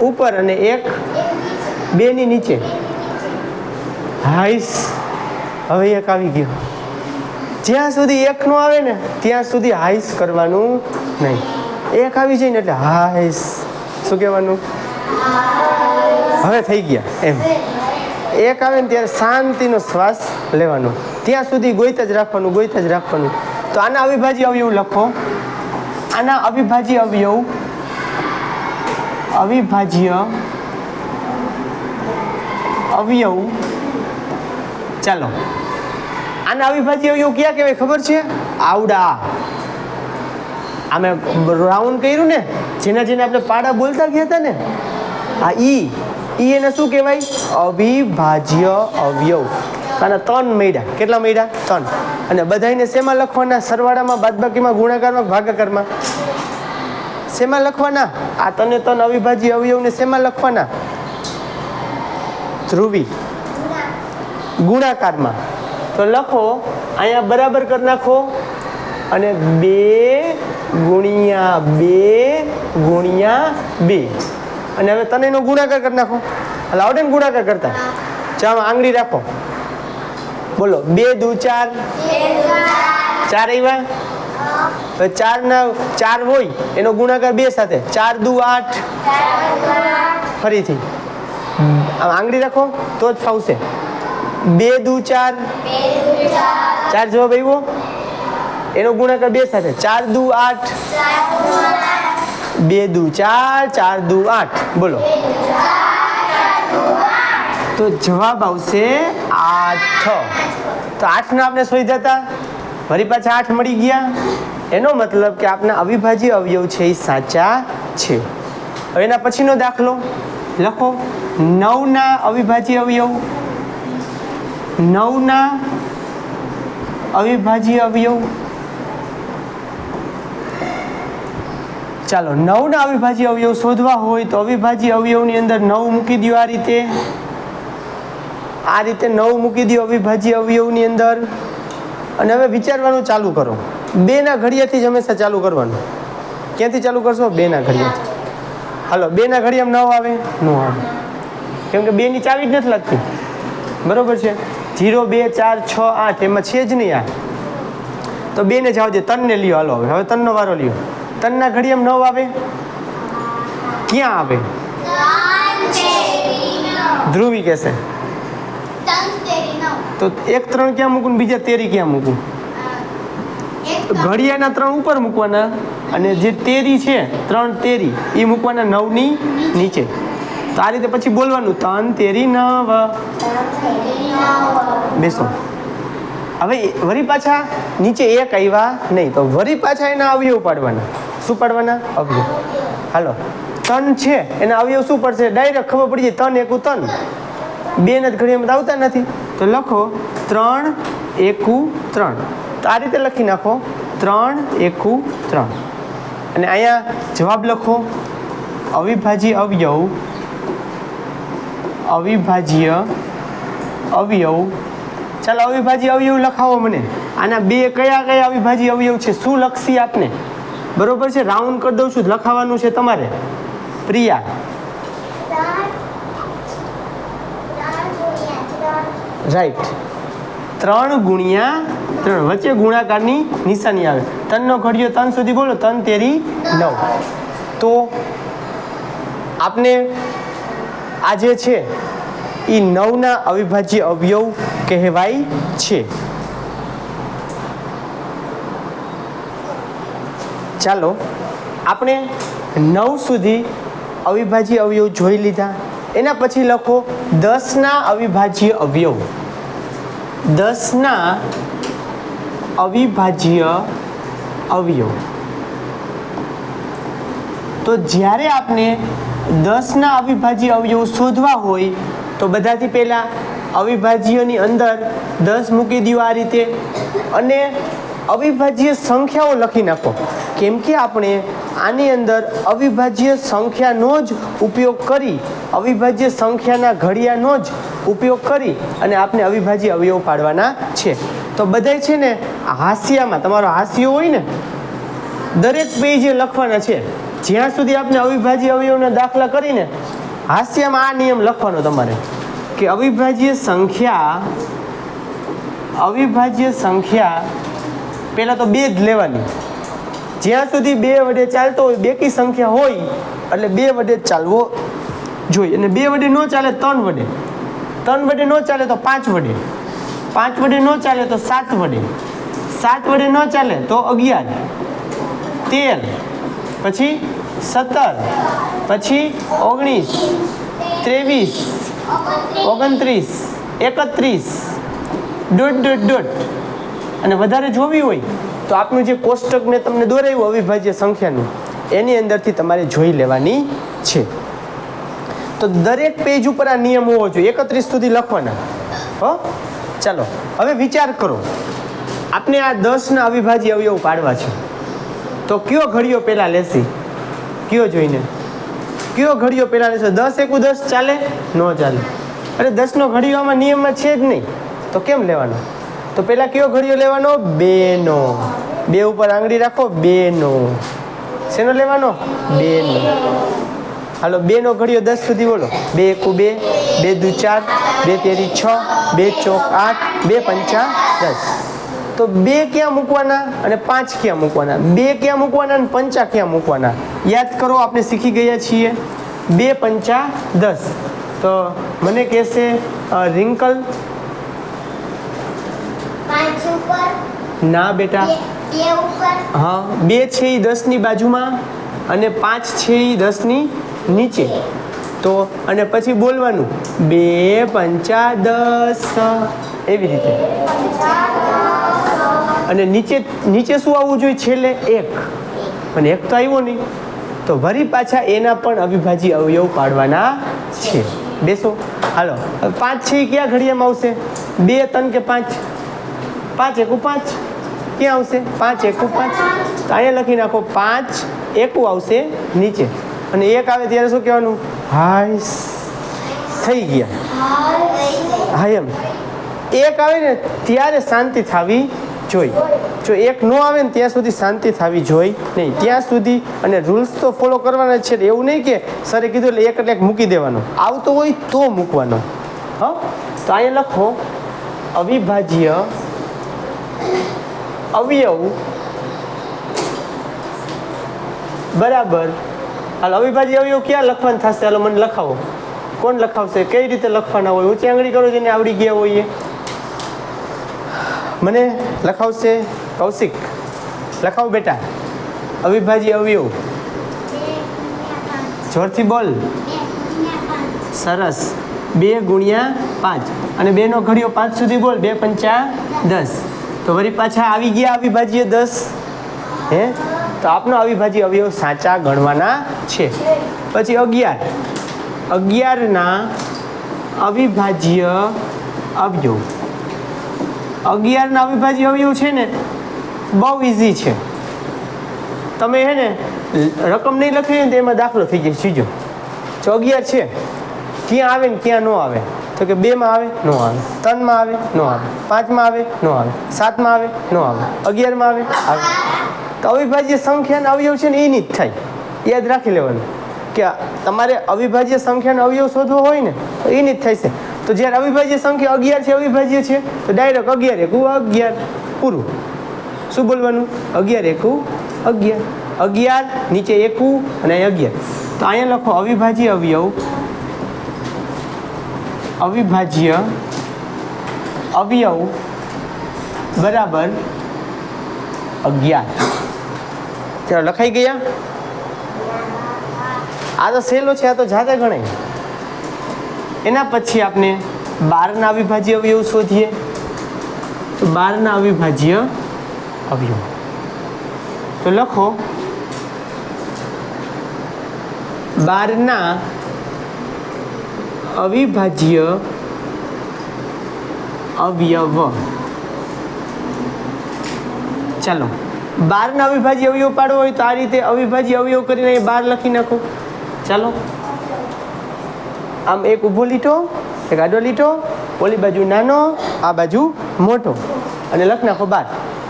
ઉપર અને 1 2ની નીચે. હાઈસ. હવે 1 આવી ગયો. જ્યાં સુધી 1 નો આવે ને ત્યાં સુધી હાઈસ કરવાનું નહીં. 1 આવી જાય ને એટલે હાઈસ. શું કહેવાનું? હવે થઈ ગયા એમ. 1 આવે ને ત્યારે શાંતિનો શ્વાસ લેવાનો. ત્યાં સુધી ગોઈતા જ રાખવાનું. તો આના અવિભાજ્ય અવયવ લખો. આના અવિભાજ્ય અવયવ ચાલો આના અવિભાજ્ય અવયવ ક્યાં કહેવાય ખબર છે? આવડા. આમે રાઉન્ડ કર્યું ને, જેના આપણે પાડા બોલતા ગયા હતા ને, આ ઈ એને શું કહેવાય? અવિભાજ્ય અવયવ. આના 3 મળ્યા. કેટલા મળ્યા? 3. અને બધાને શેમાં લખવાના? સરવાળામાં, બાદબાકીમાં, ગુણાકારમાં, ભાગાકારમાં? શેમાં લખવાના? આ 3 અવિભાજ્ય અવયવને શેમાં લખવાના? ધ્રુવી ગુણાકારમાં. તો લખો, અહીંયા બરાબર કરી નાખો અને 2 ગુણ્યા 2 ગુણ્યા 2. અને હવે તનેનો ગુણાકાર કરી નાખો. એટલે આવડે ને ગુણાકાર કરતા? ચાલો આંગળી રાખો, બોલો. 2 દુ 4, 4 આવ્યા. હવે 4 ના 4 હોય એનો ગુણાકાર 2 સાથે. 4 દુ 8. ફરીથી આમ આંગળી રાખો તો જ ફાવશે. 2 દુ 4, 4 જવાબ આવ્યો. એનો ગુણાકાર 2 સાથે. 4 દુ 8, 2 દુ 4, 4 દુ 8. બોલો. તો જવાબ આવશે 8. તો 8 ના આપણે શોધ્યા હતા, ફરી પાછા 8 મળી ગયા. એનો મતલબ કે આપણા અવિભાજ્ય અવયવ છે એ સાચા છે. હવે એના પછીનો દાખલો લખો. 9 ના અવિભાજ્ય અવયવ. 9 ના અવિભાજ્ય અવયવ. ચાલો, 9 ના અવિભાજ્ય અવયવ શોધવા હોય તો અવિભાજ્ય અવયવની અંદર 9 મૂકી દો. આ રીતે 9 મૂકી દો અવિભાજ્ય અવયવની અંદર. અને હવે વિચારવાનું ચાલુ કરો. 2 ના ઘડિયાથી જ હંમેશા ચાલુ કરવાનું. ક્યાંથી ચાલુ કરશો? 2 ના ઘડિયાથી. હાલો, 2 ના ઘડિયામાં 9 આવે? ન આવે, કેમ કે 2 ની ચાવી જ નથી લાગતી. બરોબર છે? 0, 2, 4, 6, 8 એમાં છે જ નહીં. આ તો 2 ને જાવ દે. 3 ને લ્યો. હાલો, હવે 3 નો વારો લ્યો. 3 ના ઘડિયામાં 9 આવે? ક્યાં આવે? ધ્રુવી કહેશે તો 1 3 ક્યાં મૂકું, બીજા 13 ક્યાં મૂકું? ઘડિયાળના 3 ઉપર મૂકવાના અને જે 13 છે 3 13 એ મૂકવાના 9 ની નીચે. તો આ રીતે પછી બોલવાનું 3 13 9. બેસો. હવે વરી પાછા નીચે 1 આવ્યા નહીં, તો વરી પાછા એના અવયવ પાડવાના. શું પાડવાના? અવયવ. હાલો, 3 છે એના અવયવ શું પડશે? ડાયરેક્ટ ખબર પડી જાય. 3 1 3. 2 ના ઘડિયામાં આવતા નથી તો લખો 3 1 3. તો આ રીતે લખી નાખો 3 1 3. અને અહીંયા જવાબ લખો. અવિભાજ્ય અવયવ. અવિભાજ્ય અવયવ. ચાલો, અવિભાજ્ય અવયવ લખાવો મને. આના 2 કયા કયા અવિભાજ્ય અવયવ છે? શું લખશી આપને? બરોબર છે? રાઉન્ડ કરી દઉં છું. લખાવાનું છે તમારે. પ્રિયા. રાઈટ. 3 ગુણ્યા 3. વચ્ચે ગુણાકારની નિશાની આવે. 3 નો ઘડિયો 3 સુધી બોલો. 3 13 9. તો આપને આ જે છે એ 9 ના અવિભાજ્ય અવયવ કહેવાય છે. ચાલો, આપણે 9 સુધી અવિભાજ્ય અવયવ જોઈ લીધા. એના પછી લખો 10 ના અવિભાજ્ય અવયવ. 10 ના અવિભાજ્ય અવયવ. તો જ્યારે આપણે 10 ના અવિભાજ્ય અવયવ શોધવા હોય તો બધાથી પહેલા અવિભાજ્યની અંદર 10 મૂકી દો આ રીતે. અને અવિભાજ્ય સંખ્યાઓ લખી નાખો. કેમ કે આપણે આની અંદર અવિભાજ્ય સંખ્યાનો જ ઉપયોગ કરી, અવિભાજ્ય સંખ્યાના ઘડિયાનો જ ઉપયોગ કરી અને આપણે અવિભાજ્ય અવયવ પાડવાના છે. તો બધાય છે ને હાસ્યામાં, તમારો હાસ્યો હોય ને, દરેક પેજે લખવાના છે. જ્યાં સુધી આપણે અવિભાજ્ય અવયવના દાખલા કરીને હાસ્યમાં આ નિયમ લખવાનો તમારે કે અવિભાજ્ય સંખ્યા પહેલાં તો 2 જ લેવાની. જ્યાં સુધી 2 વડે ચાલતો હોય, બેકી સંખ્યા હોય એટલે 2 વડે જ ચાલવો જોઈએ. અને 2 વડે ન ચાલે 3 વડે, 3 વડે ન ચાલે તો 5 વડે, 5 વડે ન ચાલે તો 7 વડે, 7 વડે ન ચાલે તો 11, 13, પછી 17, પછી 19, 23, 29, 31, ... અને વધારે જોવી હોય તો આપનું જે કોષ્ટક મેં તમને દોરાવ્યું અવિભાજ્ય સંખ્યાનું, એની અંદરથી તમારે જોઈ લેવાની છે. તો દરેક પેજ ઉપર આ નિયમ હોવો જોઈએ. 31 સુધી લખવાના. હો, ચાલો હવે વિચાર કરો, આપણે આ 10ના અવિભાજ્ય અવયવ પાડવા છે, તો કયો ઘડિયો પહેલા લેશી? કયો જોઈને? કયો ઘડિયો પહેલા લેશો? 10 એકુ 10 ચાલે? ન ચાલે. અરે 10નો ઘડિયો આમાં નિયમમાં છે જ નહીં, તો કેમ લેવાનો? તો પહેલા કયો ઘડિયો લેવાનો? 2નો. 2 ઉપર આંગળી રાખો, 2નો. શેનો લેવાનો? 2નો. હાલો 2નો ઘડિયો 10 સુધી બોલો. 2 એકુ 2, 2 દુ 4, 2 તેરી 6, 2 ચોક 8, 2 પંચા 10. તો 2 ક્યાં મૂકવાના અને 5 ક્યાં મૂકવાના? 2 ક્યાં મૂકવાના અને પંચા ક્યાં મૂકવાના? યાદ કરો, આપણે શીખી ગયા છીએ 2 પંચા 10. તો મને કહેશે રિંકલ, 5 ઉપર. ના બેટા, 2 ઉપર. હા 2 છે એ 10ની બાજુમાં અને 5 છે એ 10ની નીચે. તો અને પછી બોલવાનું 2 પંચા 10 એવી રીતે. અને નીચે શું આવવું જોઈએ? છેલ્લે 1. પણ 1 તો આવ્યો નહીં, તો વળી પાછા એના પણ અવિભાજ્ય અવયવ પાડવાના છે. બેસો. હાલો 5 છે એ ક્યાં ઘડિયામાં આવશે? 2 3 કે 5? 5 એકુ 5 ક્યાં આવશે? 5 એકુ 5. તો અહીંયા લખી નાખો 5 એકુ આવશે નીચે, અને 1 આવે ત્યારે શું કહેવાનું? હાય. થઈ ગયા. હા એમ 1 આવે ને ત્યારે શાંતિ થવી જોઈએ. જો 1 ન આવે ને ત્યાં સુધી શાંતિ થવી જોઈએ નહીં, ત્યાં સુધી. અને રૂલ્સ તો ફોલો કરવાના જ છે, એવું નહીં કે સરે કીધું એટલે 1 એટલે 1 મૂકી દેવાનો. આવતો હોય તો મૂકવાનો. હા, તો અહીંયા લખો અવિભાજ્ય અવયવ બરાબર. હાલ અવિભાજ્ય અવયવ ક્યાં લખવાનું થશે? હાલો મને લખાવો. કોણ લખાવશે? કઈ રીતે લખવાના હોય? ઊંચી આંગળી કરો જેને આવડી ગયા હોય. મને લખાવશે કૌશિક. લખાવો બેટા. અવિભાજ્ય અવયવ જોરથી બોલ. સરસ. 2 ગુણ્યા 5 અને 2નો ઘડિયો 5 સુધી બોલ. 2 પંચા 10. તો વળી પાછા આવી ગયા અવિભાજ્ય 10. હે, તો આપનો અવિભાજ્ય અવયવ સાચા ગણવાના છે. પછી 11. 11ના અવિભાજ્ય અવયવ. 11ના અવિભાજ્ય અવયવ છે ને બહુ ઇઝી છે. તમે હે ને રકમ નહીં લખી ને તો એમાં દાખલો થઈ જાય સીધો. જો 11 છે, ક્યાં આવે ને ક્યાં ન આવે? તો કે 2માં આવે ન આવે, 3માં આવે ન આવે, 5માં આવે ન આવે, 7માં આવે ન આવે, 11માં આવે આવે. તો અવિભાજ્ય સંખ્યાના અવયવ છે ને એની જ થાય. યાદ રાખી લેવાનું કે તમારે અવિભાજ્ય સંખ્યાનો અવયવ શોધવો હોય ને તો એની જ થાય છે. તો જ્યારે અવિભાજ્ય સંખ્યા 11 છે, અવિભાજ્ય છે, તો ડાયરેક્ટ 11 એકુ 11 પૂરું. શું બોલવાનું? 11 એકુ 11. 11 નીચે એકુ અને 11. તો અહીંયા લખો અવિભાજ્ય અવયવ. અવિભાજ્ય અવયવ બરાબર 11. ચાલો લખાઈ ગયા. આ તો સહેલો છે, આ તો જાતે ગણાય. એના પછી આપણે 12ના અવિભાજ્ય અવયવ શોધીએ. તો 12ના અવિભાજ્ય અવયવ તો લખો 12ના અવિભાજ્ય અવયવ. ચાલો 12ના અવિભાજ્ય અવયવ પાડવો હોય તો આ રીતે અવિભાજ્ય અવયવ કરીને 12 લખી નાખો. ચાલો આમ એક ઊભો લીટો, એક આડો લીટો, ઓલી બાજુ નાનો, આ બાજુ મોટો, અને લખ નાખો 12.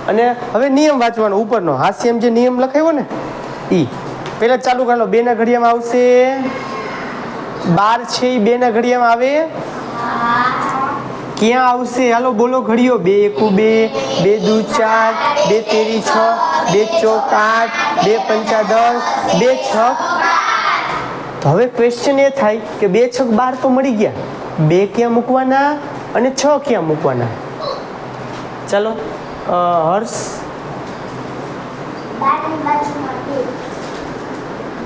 અને હવે નિયમ વાંચવાનો ઉપરનો હાસ્યમ જે નિયમ લખાયો ને એ પહેલા ચાલુ કરો. 2ના ઘડિયામાં આવશે 12 છે એ 2ના ઘડિયામાં આવે. ક્યાં આવશે? હાલો બોલો ઘડિયો. 2 એકુ 2, 2 દુ 4, 2 તેરી 6, 2 ચોક 8, 2 પંચા 10, 2 છક. તો હવે ક્વેશ્ચન એ થાય કે 2 છક 12 તો મળી ગયા, 2 ક્યાં મૂકવાના અને 6 ક્યાં મૂકવાના? ચાલો હર્ષ. 12ની બાજુમાં 2,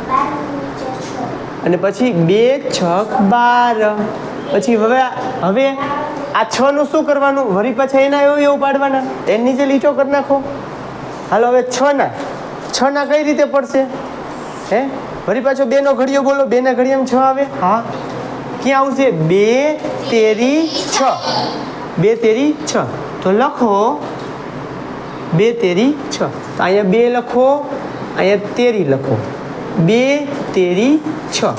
12ની નીચે 6. અને પછી 2 છક 12. પછી હવે આ 6 નું શું કરવાનું? વળી પાછા એના એવું પાડવાના. એની નીચે લીટો કરી નાખો. હાલો હવે 6 ના કઈ રીતે પડશે? હે, વળી પાછો 2નો ઘડિયો બોલો. 2ના ઘડિયામાં 6 આવે. હા, ક્યાં આવશે? 2 તેરી 6. 2 તેરી 6. તો લખો 2 તેરી 6. તો અહીંયા 2 લખો, અહીંયા તેરી લખો. 2 તેરી 6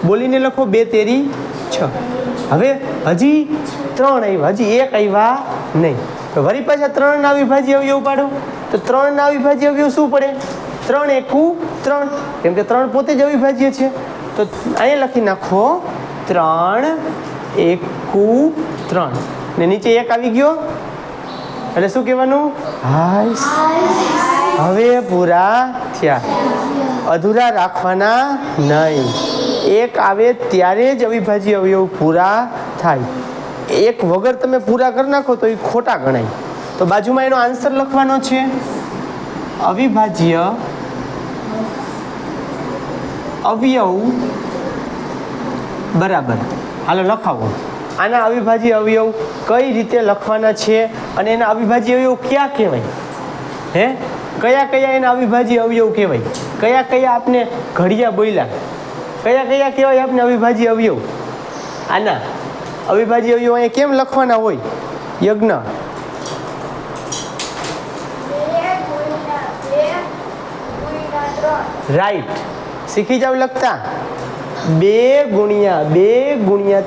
બોલીને લખો. 2 તેરી 6. હવે હજી 3 આવ્યા, હજી 1 આવ્યા નહીં. તો વળી પાછા 3 ના અવિભાજ્ય અવયવ પાડો. તો 3 ના અવિભાજ્ય અવયવ શું પડે? 3 એકુ 3, કેમ કે 3 પોતે જ અવિભાજ્ય છે. તો અહીંયા લખી નાખો 3 એકુ 3 ને નીચે 1 આવી ગયો એટલે શું કહેવાનું? હાઈસ. હવે પૂરા થયા, અધૂરા રાખવાના નહીં. 1 આવે ત્યારે જ અવિભાજ્ય અવયવ પૂરા થાય. 1 વગર તમે પૂરા કરી નાખો તો એ ખોટા ગણાય. તો બાજુમાં એનો આન્સર લખવાનો છે. અવિભાજ્ય અવયવ બરાબર, હાલો લખાવો. આના અવિભાજ્ય અવયવ કઈ રીતે લખવાના છે અને એના અવિભાજ્ય અવયવ ક્યાં કહેવાય? હે, કયા કયા એના અવિભાજ્ય અવયવ કહેવાય? કયા કયા આપને ઘડિયા બોલ્યા? કયા કયા કહેવાય આપને અવિભાજ્ય અવયવ? આના અવિભાજ્ય અવયવ અહીંયા કેમ લખવાના હોય? યજ્ઞ રાઈટ, શીખી જાવ લખતા. 2 ગુણ્યા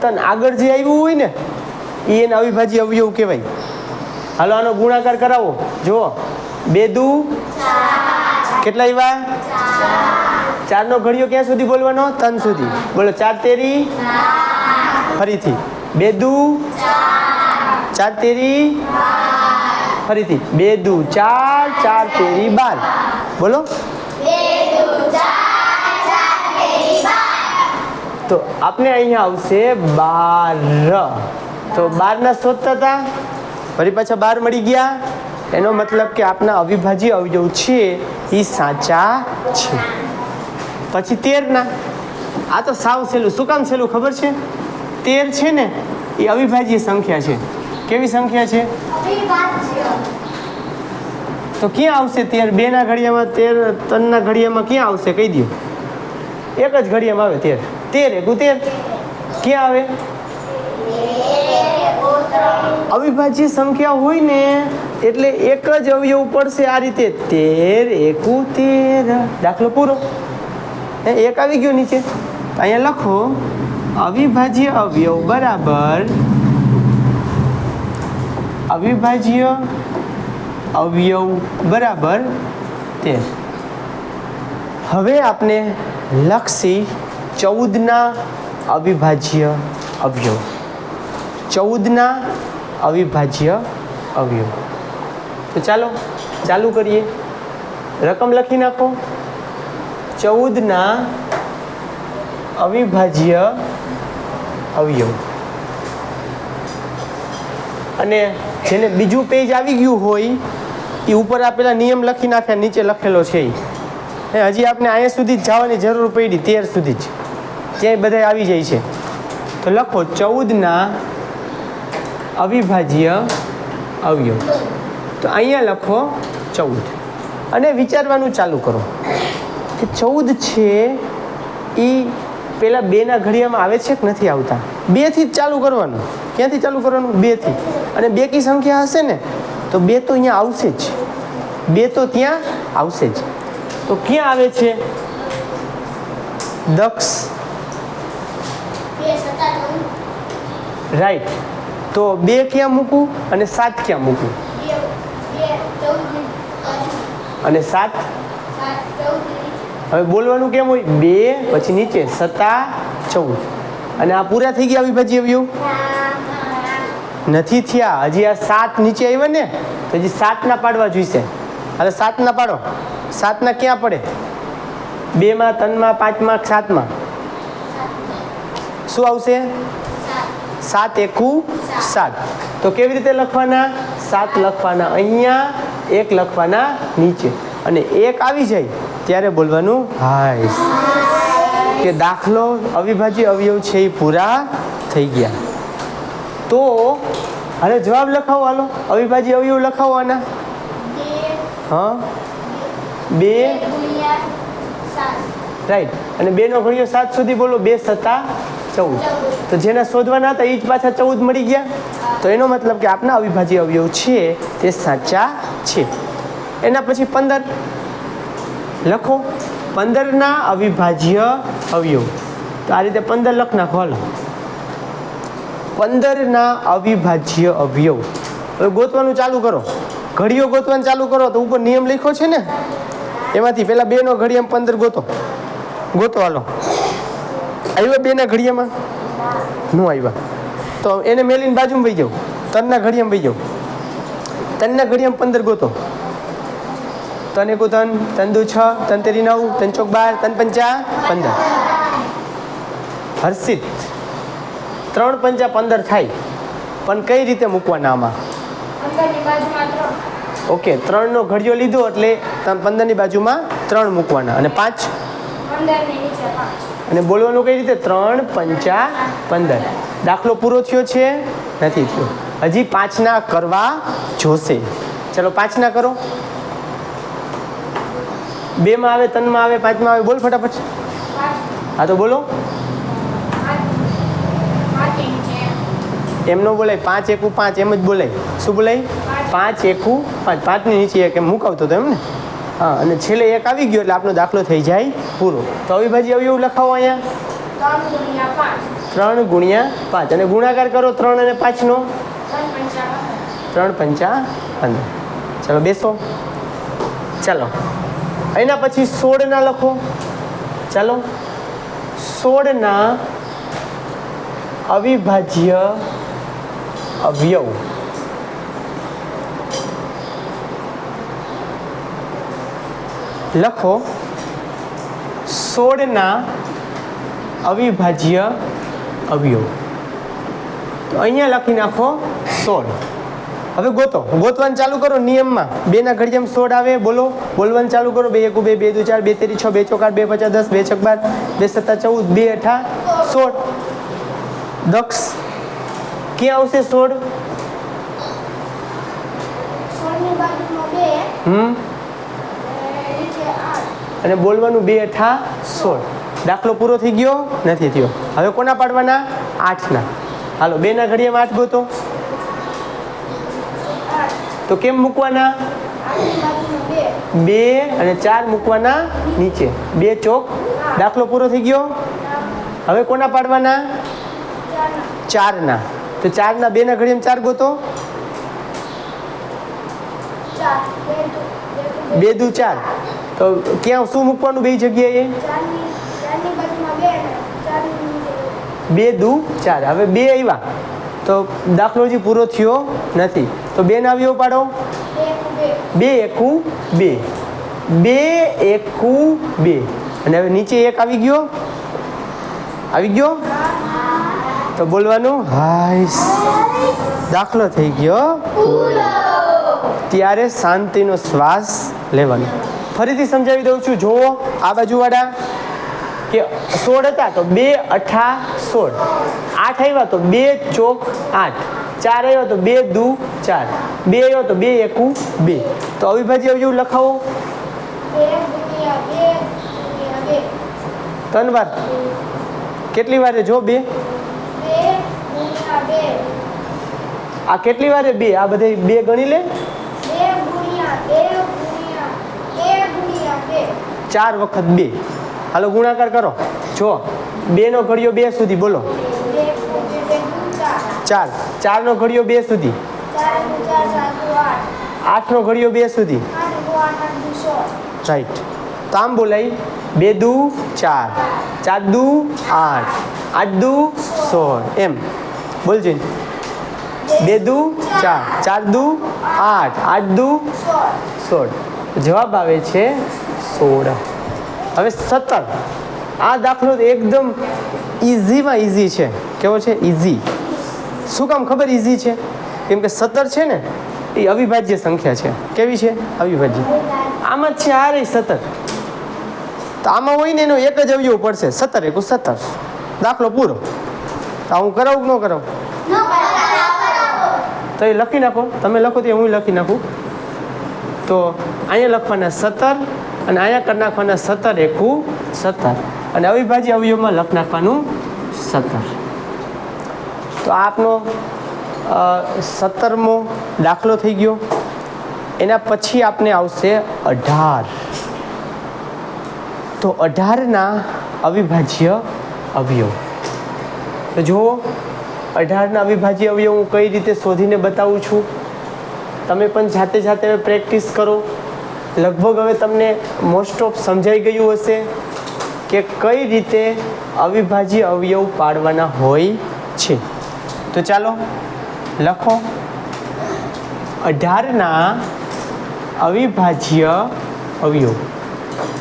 3 આગળ જે આવ્યું હોય ને એ એના અવિભાજ્ય અવયવ કહેવાય. હાલો આનો ગુણાકાર કરાવો. જુઓ 2 દુ 4, કેટલા આવ્યા? 4 નો ઘડિયો ક્યાં સુધી બોલવાનો? 3 સુધી. બોલો 4 તેરી 12. ફરીથી 2 દુ 4, 4 તેરી 12. ફરીથી 2 દુ 4, 4 તેરી 12. બોલો 2 દુ 4, 4 તેરી 12. તો આપણે અહીંયા આવશે 12. તો 12 ના શોધતા હતા, ફરી પાછા 12 મળી ગયા. એનો મતલબ કે આપના અવિભાજ્ય અવયવ છે એ સાચા છે. પછી 13 ના, આ તો સાવ સહેલું. શું કામ સહેલું ખબર છે? 13 છે ને એ અવિભાજ્ય સંખ્યા છે. કેવી સંખ્યા છે? તો ક્યાં આવશે 13? 2 ના ઘડિયામાં 13, 3 ના ઘડિયામાં ક્યાં આવશે? કહી દો. એક જ ઘડિયામાં આવે 13. 13 એકુ 13 ક્યાં આવે? અવિભાજ્ય સંખ્યા હોય ને એટલે એક જ અવયવ પડશે આ રીતે. 13 એકુ 13. દાખલો પૂરો. એક આવી ગયો નીચે. અહીંયા લખો અવિભાજ્ય અવયવ બરાબર અવિભાજ્ય અવયવ બરાબર 13. હવે આપણે લખી 14 ના અવિભાજ્ય અવયવ. 14 ના અવિભાજ્ય અવયવ. તો ચાલો ચાલુ કરીએ. રકમ લખી નાખો. 14 ના અવિભાજ્ય અવયવ. અને જેને બીજું પેજ આવી ગયું હોય એ ઉપર આપેલા નિયમ લખી નાખ્યા, નીચે લખેલો છે એ હજી આપણે અહીંયા સુધી જ જવાની જરૂર પડી, 13 સુધી જ ત્યાં બધા આવી જાય છે. તો લખો 14 ના અવિભાજ્ય અવયવ. તો અહીંયા લખો 14 અને વિચારવાનું ચાલુ કરો કે 14 છે એ પેલા 2 ના ઘડિયામાં આવે છે કે નથી આવતા? 2 થી જ ચાલુ કરવાનું. ક્યાંથી ચાલુ કરવાનું? 2 થી. અને 2 કી સંખ્યા હશે ને તો 2 તો અહીંયા આવશે જ. 2 તો ત્યાં આવશે જ. તો ક્યાં આવે છે? દક્ષ. રાઈટ. તો 2 ક્યાં મૂકું અને 7 ક્યાં મૂકું? અને 7 હવે બોલવાનું કેમ હોય? 2 પછી નીચે 7 14. અને આ પૂરા થઈ ગયા અવિભાજ્ય અવયવ? નથી થયા. હજી આ 7 નીચે આવ્યા ને તો હજી 7 ના પાડવા જોઈશે. હવે 7 ના પાડો. 7 ના ક્યાં પડે? 2 માં 3 માં 5 માં 7 માં શું આવશે? 7 એકુ 7. તો કેવી રીતે લખવાના? 7 લખવાના અહીંયા, 1 લખવાના નીચે. અને 1 આવી જાય ત્યારે બોલવાનું હાઈસ, કે દાખલો અવિભાજ્ય અવયવ છે એ પૂરા થઈ ગયા. તો હવે જવાબ લખાવો. હાલો અવિભાજ્ય અવયવ લખાવો આના. હા 2 રાઈટ. અને 2 નો ઘડિયો 7 સુધી બોલો. 2 7 14. તો જેના શોધવાના હતા એ જ પાછા 14 મળી ગયા. તો એનો મતલબ કે આપના અવિભાજ્ય અવયવ છે તે સાચા છે. એના પછી 15 લખો. 15ના અવિભાજ્ય અવયવ. તો આ રીતે 15 લખ નાખો. હાલો 15ના અવિભાજ્ય અવયવ. હવે ગોતવાનું ચાલુ કરો. ઘડીઓ ગોતવાનું ચાલુ કરો તો ઉપર નિયમ લખ્યો છે ને, એમાંથી પેલા 2 નો ઘડિયામાં 15 ગોતો. હાલો આવ્યા 2 ના ઘડિયામાં ન આવ્યા તો એને મેલીને બાજુમાં વહી જાવ. 3 ના ઘડિયામાં વહી જાવ. 3 ના ઘડિયામાં 15 ગોતો. 3 એકુ 3, 3 દુ 6, 3 તેરી 9, 3 ચોક 12, 3 પંચા 15. હર્ષિત 3 પંચા 15 થાય, પણ કઈ રીતે મૂકવાના આમાં? ઓકે, 3 નો ઘડિયો લીધો એટલે 15 ની બાજુમાં 3 મૂકવાના અને 5 અને બોલવાનું કઈ રીતે? 3 પંચા 15. દાખલો પૂરો થયો છે? નથી થયો. હજી 5 ના કરવા જોશે. ચલો 5 ના કરો. 2 માં આવે, 3 માં આવે, 5 માં આવે. બોલ ફટાફટ. હા તો બોલો. એમ નો બોલાય. 5 એકુ 5 એમ જ બોલાય. શું બોલાય? 5 એકુ 5. 5 ની નીચે એક એમ મુકાવતો હતો એમ ને. હા, અને છેલ્લે એક આવી ગયો એટલે આપણો દાખલો થઈ જાય પૂરો. તો અવિભાજ્ય અવયવ લખાવો અહીંયા 3 ગુણ્યા 5 અને ગુણાકાર કરો 3 અને 5 નો. 3 પંચા 15. ચલો બેસો. ચાલો એના પછી 16 ના લખો. ચાલો 16 ના અવિભાજ્ય અવયવ. લખો 16 ના અવિભાજ્ય અવયવ. તો અહીંયા લખી નાખો 16. હવે ગોતવાનું ચાલુ કરો નિયમમાં. 2 ના ઘડિયામાં 16 આવે. બોલવાનું ચાલુ કરો. 2 એકુ 2, 2 દુ 4, 2 તેરી 6, 2 ચોક 8, 2 પંચા 10, 2 છક 12, 2 સત્તા 14, 2 અઠા 16. દક્ષ ક્યાં આવશે 16? અને બોલવાનું 2 અઠા 16. દાખલો પૂરો થઈ ગયો? નથી થયો. હવે કોના પાડવાના? 8 ના. હાલો 2 ના ઘડિયામાં 8 ગોતો. તો કેમ મૂકવાના? 2 અને 4 મૂકવાના નીચે. 2 ચોક. દાખલો પૂરો થઈ ગયો. હવે કોના પાડવાના? 4 ના. તો 4 ના 2 ના ઘડિયામાં 4 ગોતો. 2 દુ 4. તો ક્યાં શું મૂકવાનું? 2 જગ્યાએ 2 દુ 4. હવે 2 આવ્યા તો દાખલો હજી પૂરો થયો નથી. તો 2 ના અવયવ પાડો. 2 એકુ 2, 2 એકુ 2. અને હવે નીચે 1 આવી ગયો. તો બોલવાનું હાઈસ. દાખલો થઈ ગયો પૂરો. ત્યારે શાંતિનો શ્વાસ લેવાનો. ફરીથી સમજાવી દઉં છું. જુઓ આ બાજુવાળા કે 16 હતા તો 2 અઠા 16. 8 આવ્યા તો 2 ચોક 8. 4 આવ્યા તો 2 દુ 4. 2 આવ્યો તો 2 એકુ 2. તો અવિભાજ્ય અવયવ લખાવો 3 વાર. કેટલી વાર? જો 2. આ કેટલી વાર? 2. આ બધે 2 ગણી લે. 4 વખત 2. હાલો ગુણાકાર કરો. જો 2 નો ઘડિયો 2 સુધી. બોલો 4. 4 નો ઘડિયો 2 સુધી. 8 નો ઘડિયો 2 સુધી. રાઈટ. તો આમ બોલાય 2 દુ 4, 4 દુ 8, 8 દુ 16. એમ બોલજો. 2 દુ 4, 4 દુ 8, 8 દુ 16. જવાબ આવે છે 16. હવે 17. આ દાખલો એકદમ ઇઝીમાં ઇઝી છે. કેવો છે? ઇઝી. શું કામ ખબર ઇઝી છે? કેમ કે 17 છે ને એ અવિભાજ્ય સંખ્યા છે. કેવી છે? અવિભાજ્ય. આમાં જ છે આ રહી 17. તો આમાં હોય ને એનો એક જ અવયવ પડશે. 17 એકુ 17. દાખલો પૂરો. તો હું કરાવું કે ન કરાવું? તો એ લખી નાખો. તમે લખો તો હું લખી નાખું. તો અહીંયા લખવાના 17 અને અહીંયા કરી નાખવાના 17 એકુ 17 અને અવિભાજ્ય અવયવમાં લખ નાખવાનું 17. તો આપનો 17મો દાખલો થઈ ગયો. એના પછી આપને આવશે 18. તો 18ના અવિભાજ્ય અવયવ. તો જુઓ 18ના અવિભાજ્ય અવયવ હું કઈ રીતે શોધીને બતાવું છું. તમે પણ જાતે જાતે હવે પ્રેક્ટિસ કરો. લગભગ હવે તમને મોસ્ટ ઓફ સમજાઈ ગયું હશે કે કઈ રીતે અવિભાજ્ય અવયવ પાડવાના હોય છે. તો ચાલો લખો 18ના અવિભાજ્ય અવયવ.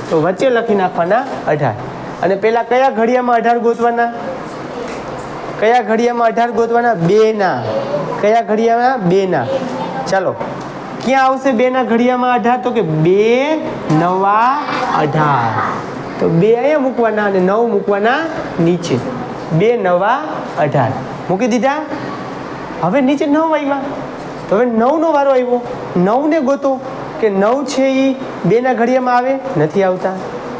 તો વચ્ચે લખી નાખવાના 18. અને પહેલાં કયા ઘડિયામાં 18 ગોતવાના? કયા ઘડિયામાં 18 ગોતવાના? 2ના. કયા ઘડિયામાં? 2ના. ચાલો ક્યાં આવશે 2ના ઘડિયામાં 18? તો કે 2 નવા 18. તો 2 અહીંયા મૂકવાના અને 9 મૂકવાના નીચે. 2 નવા 18 મૂકી દીધા. હવે નીચે 9 આવ્યા. તો હવે 9નો વારો આવ્યો. 9ને ગોતો કે 9 છે એ 2ના ઘડિયામાં આવે? નથી આવતા.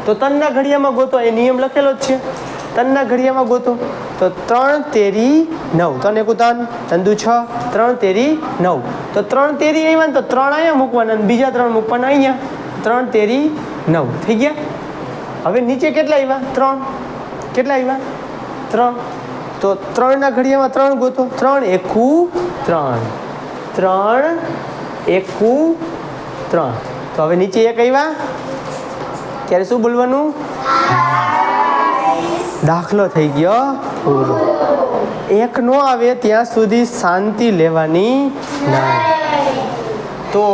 તો 3ના ઘડિયામાં ગોતો. એ નિયમ લખેલો જ છે. 3ના ઘડિયામાં ગોતો. તો 3 તેરી 9. 3 એકુ 3, 3 દુ 6, 3 તેરી 9. તો 3 તેરી આવ્યા ને તો 3 અહીંયા મૂકવાના અને બીજા 3 મૂકવાના અહીંયા. 3 તેરી 9 થઈ ગયા. હવે નીચે કેટલા આવ્યા? 3. કેટલા આવ્યા? 3. તો 3ના ઘડિયામાં 3 ગોતો. 3 એકુ 3, 3 એકુ 3. તો હવે નીચે 1 આવ્યા. ત્યારે શું બોલવાનું? દાખલો થઈ ગયો પૂરો. 1 નો આવે ત્યાં સુધી શાંતિ લેવાની નહીં. તો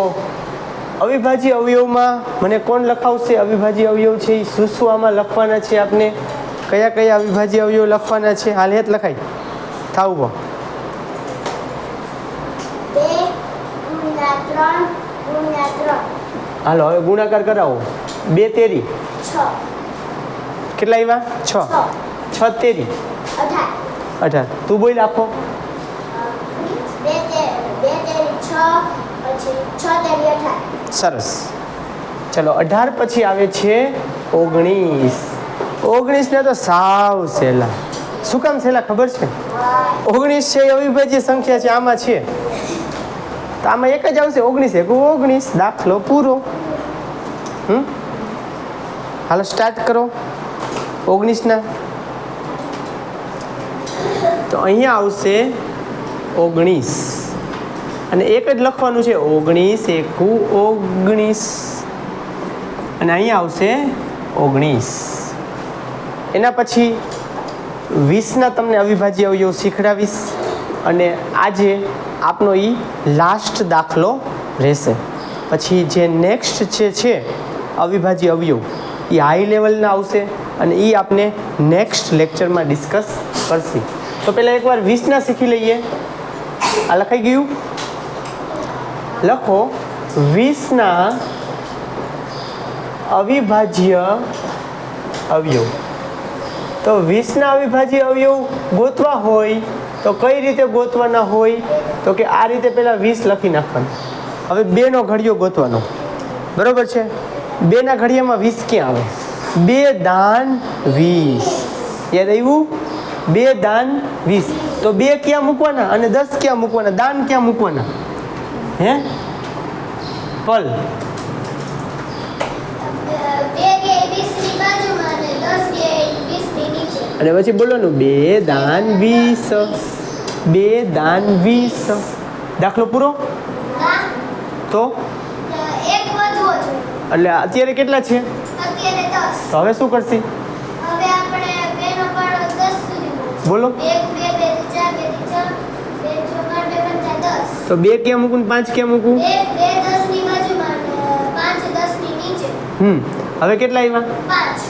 અવિભાજ્ય અવયવમાં મને કોણ લખાવશે? અવિભાજ્ય અવયવ છે એ શું શું આમાં લખવાના છે આપને? કયા કયા અવિભાજ્ય અવયવ લખવાના છે? હાલ હેત લખાય થાવ ઉભો. 2 ગુણ્યા 3 ગુણ્યા 3. હાલો હવે ગુણાકાર કરાવો. 2 તેરી 6. કેટલા આવ્યા? 6. 6 તેરી 18. 18. તું બોલ આપો. 2 તેરી 6 પછી 6 તેરી 18. સરસ. ચલો 18 પછી આવે છે 19. 19 ને તો સાવ સહેલા. શું કામ સહેલા ખબર છે? 19 છે એ અવિભાજ્ય સંખ્યા છે. આમાં છે તો આમાં એક જ આવશે 19 એકુ 19. દાખલો પૂરો. હાલો સ્ટાર્ટ કરો 19ના. તો અહીંયા આવશે 19 અને એક જ લખવાનું છે 19 એકુ 19 અને અહીંયા આવશે 19. એના પછી 20ના તમને અવિભાજ્ય અવયવ શીખડાવીશ અને આજે આપનો એ લાસ્ટ દાખલો રહેશે. પછી જે નેક્સ્ટ છે અવિભાજ્ય અવયવ એ હાઈ લેવલના આવશે અને એ આપણે નેક્સ્ટ લેક્ચરમાં ડિસ્કસ કરશું. તો પહેલાં એકવાર 20ના શીખી લઈએ. આ લખાઈ ગયું? લખો 20ના અવિભાજ્ય અવયવ. તો 20ના અવિભાજ્ય અવયવ ગોતવા હોય તો કઈ રીતે ગોતવાના હોય? તો કે આ રીતે પહેલાં 20 લખી નાખવાનું. હવે 2નો ઘડિયો ગોતવાનો. બરોબર છે? 2ના ઘડિયામાં 20 ક્યાં આવે? 2 દાન 20. યાદ આવ્યું? 2 દાન 20. તો 2 ક્યાં મૂકવાના અને 10 ક્યાં મૂકવાના? દાન ક્યાં મૂકવાના? હે પલ? 2 કે 20 ની બાજુમાં અને 10 કે 20 ની નીચે. અને પછી બોલવાનું 2 દાન 20. 2 દાન 20. દાખલો પૂરો. તો એક વધવો જોઈએ. એટલે અત્યારે કેટલા છે? અત્યારે 10. તો હવે શું કરશી? હવે આપણે 2 નો પાડો 10 સુધી પહોંચીએ. બોલો. 1 2 2 4 2 6 2 ચોકડ 2 પંચા 10. તો 2 ક્યાં મૂકું 5 ક્યાં મૂકું? 1 2 10 ની બાજુમાં અને 5 10 ની નીચે. હવે કેટલા આવ્યા? 5.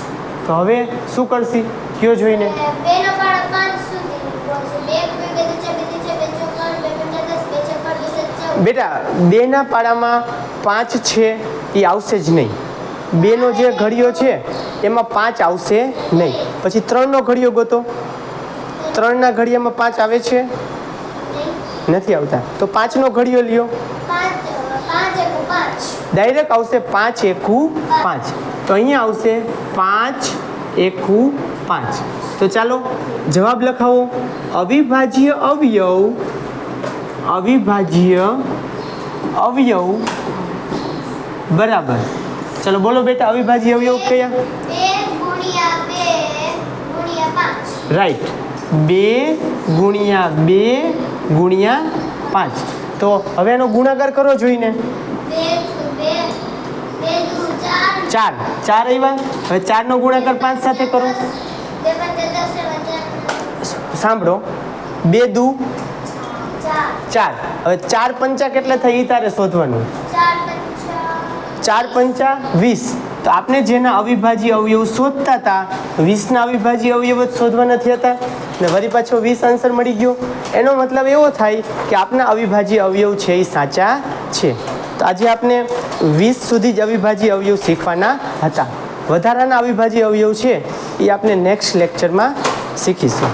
તો હવે શું કરશી? કયો જોઈને? 2 નો પાડો 5 સુધી પહોંચે. 1 2 2 4 2 ચોકડ 2 પંચા 10 2 ચોકડ 14. બેટા 2ના પાડામાં 5 છે એ આવશે જ નહીં. 2નો જે ઘડિયો છે એમાં 5 આવશે નહીં. પછી 3નો ઘડિયો ગોતો. 3ના ઘડિયામાં 5 આવે છે? નથી આવતા. તો 5નો ઘડિયો લ્યો. 5 1 5. ડાયરેક્ટ આવશે 5 એકુ 5. તો અહીંયા આવશે 5 એકુ 5. તો ચાલો જવાબ લખાવો. અવિભાજ્ય અવયવ અવિભાજ્ય અવયવ બરાબર. ચલો બોલો બેટા, અવિભાજ્ય અવયવ કયા? 2 × 2 × 5. રાઈટ, 2 × 2 × 5. તો હવે એનો ગુણાકાર કરો જોઈને. 2 દુ 4. 4 આવ્યા. હવે 4 નો ગુણાકાર 5 સાથે કરો. 2 પંચા 10 સાંભળો, 2 દુ 4. 4. હવે 4 પંચા કેટલા થઈ ઈ તારે શોધવાનું. 4 પંચા 20. તો આપણે જેના અવિભાજ્ય અવયવ શોધતા હતા, 20ના અવિભાજ્ય અવયવ જ શોધવા નથી હતા ને વળી પાછો 20 આન્સર મળી ગયો. એનો મતલબ એવો થાય કે આપણા અવિભાજ્ય અવયવ છે એ સાચા છે. તો આજે આપણે 20 સુધી જ અવિભાજ્ય અવયવ શીખવાના હતા. વધારાના અવિભાજ્ય અવયવ છે એ આપણે નેક્સ્ટ લેક્ચરમાં શીખીશું.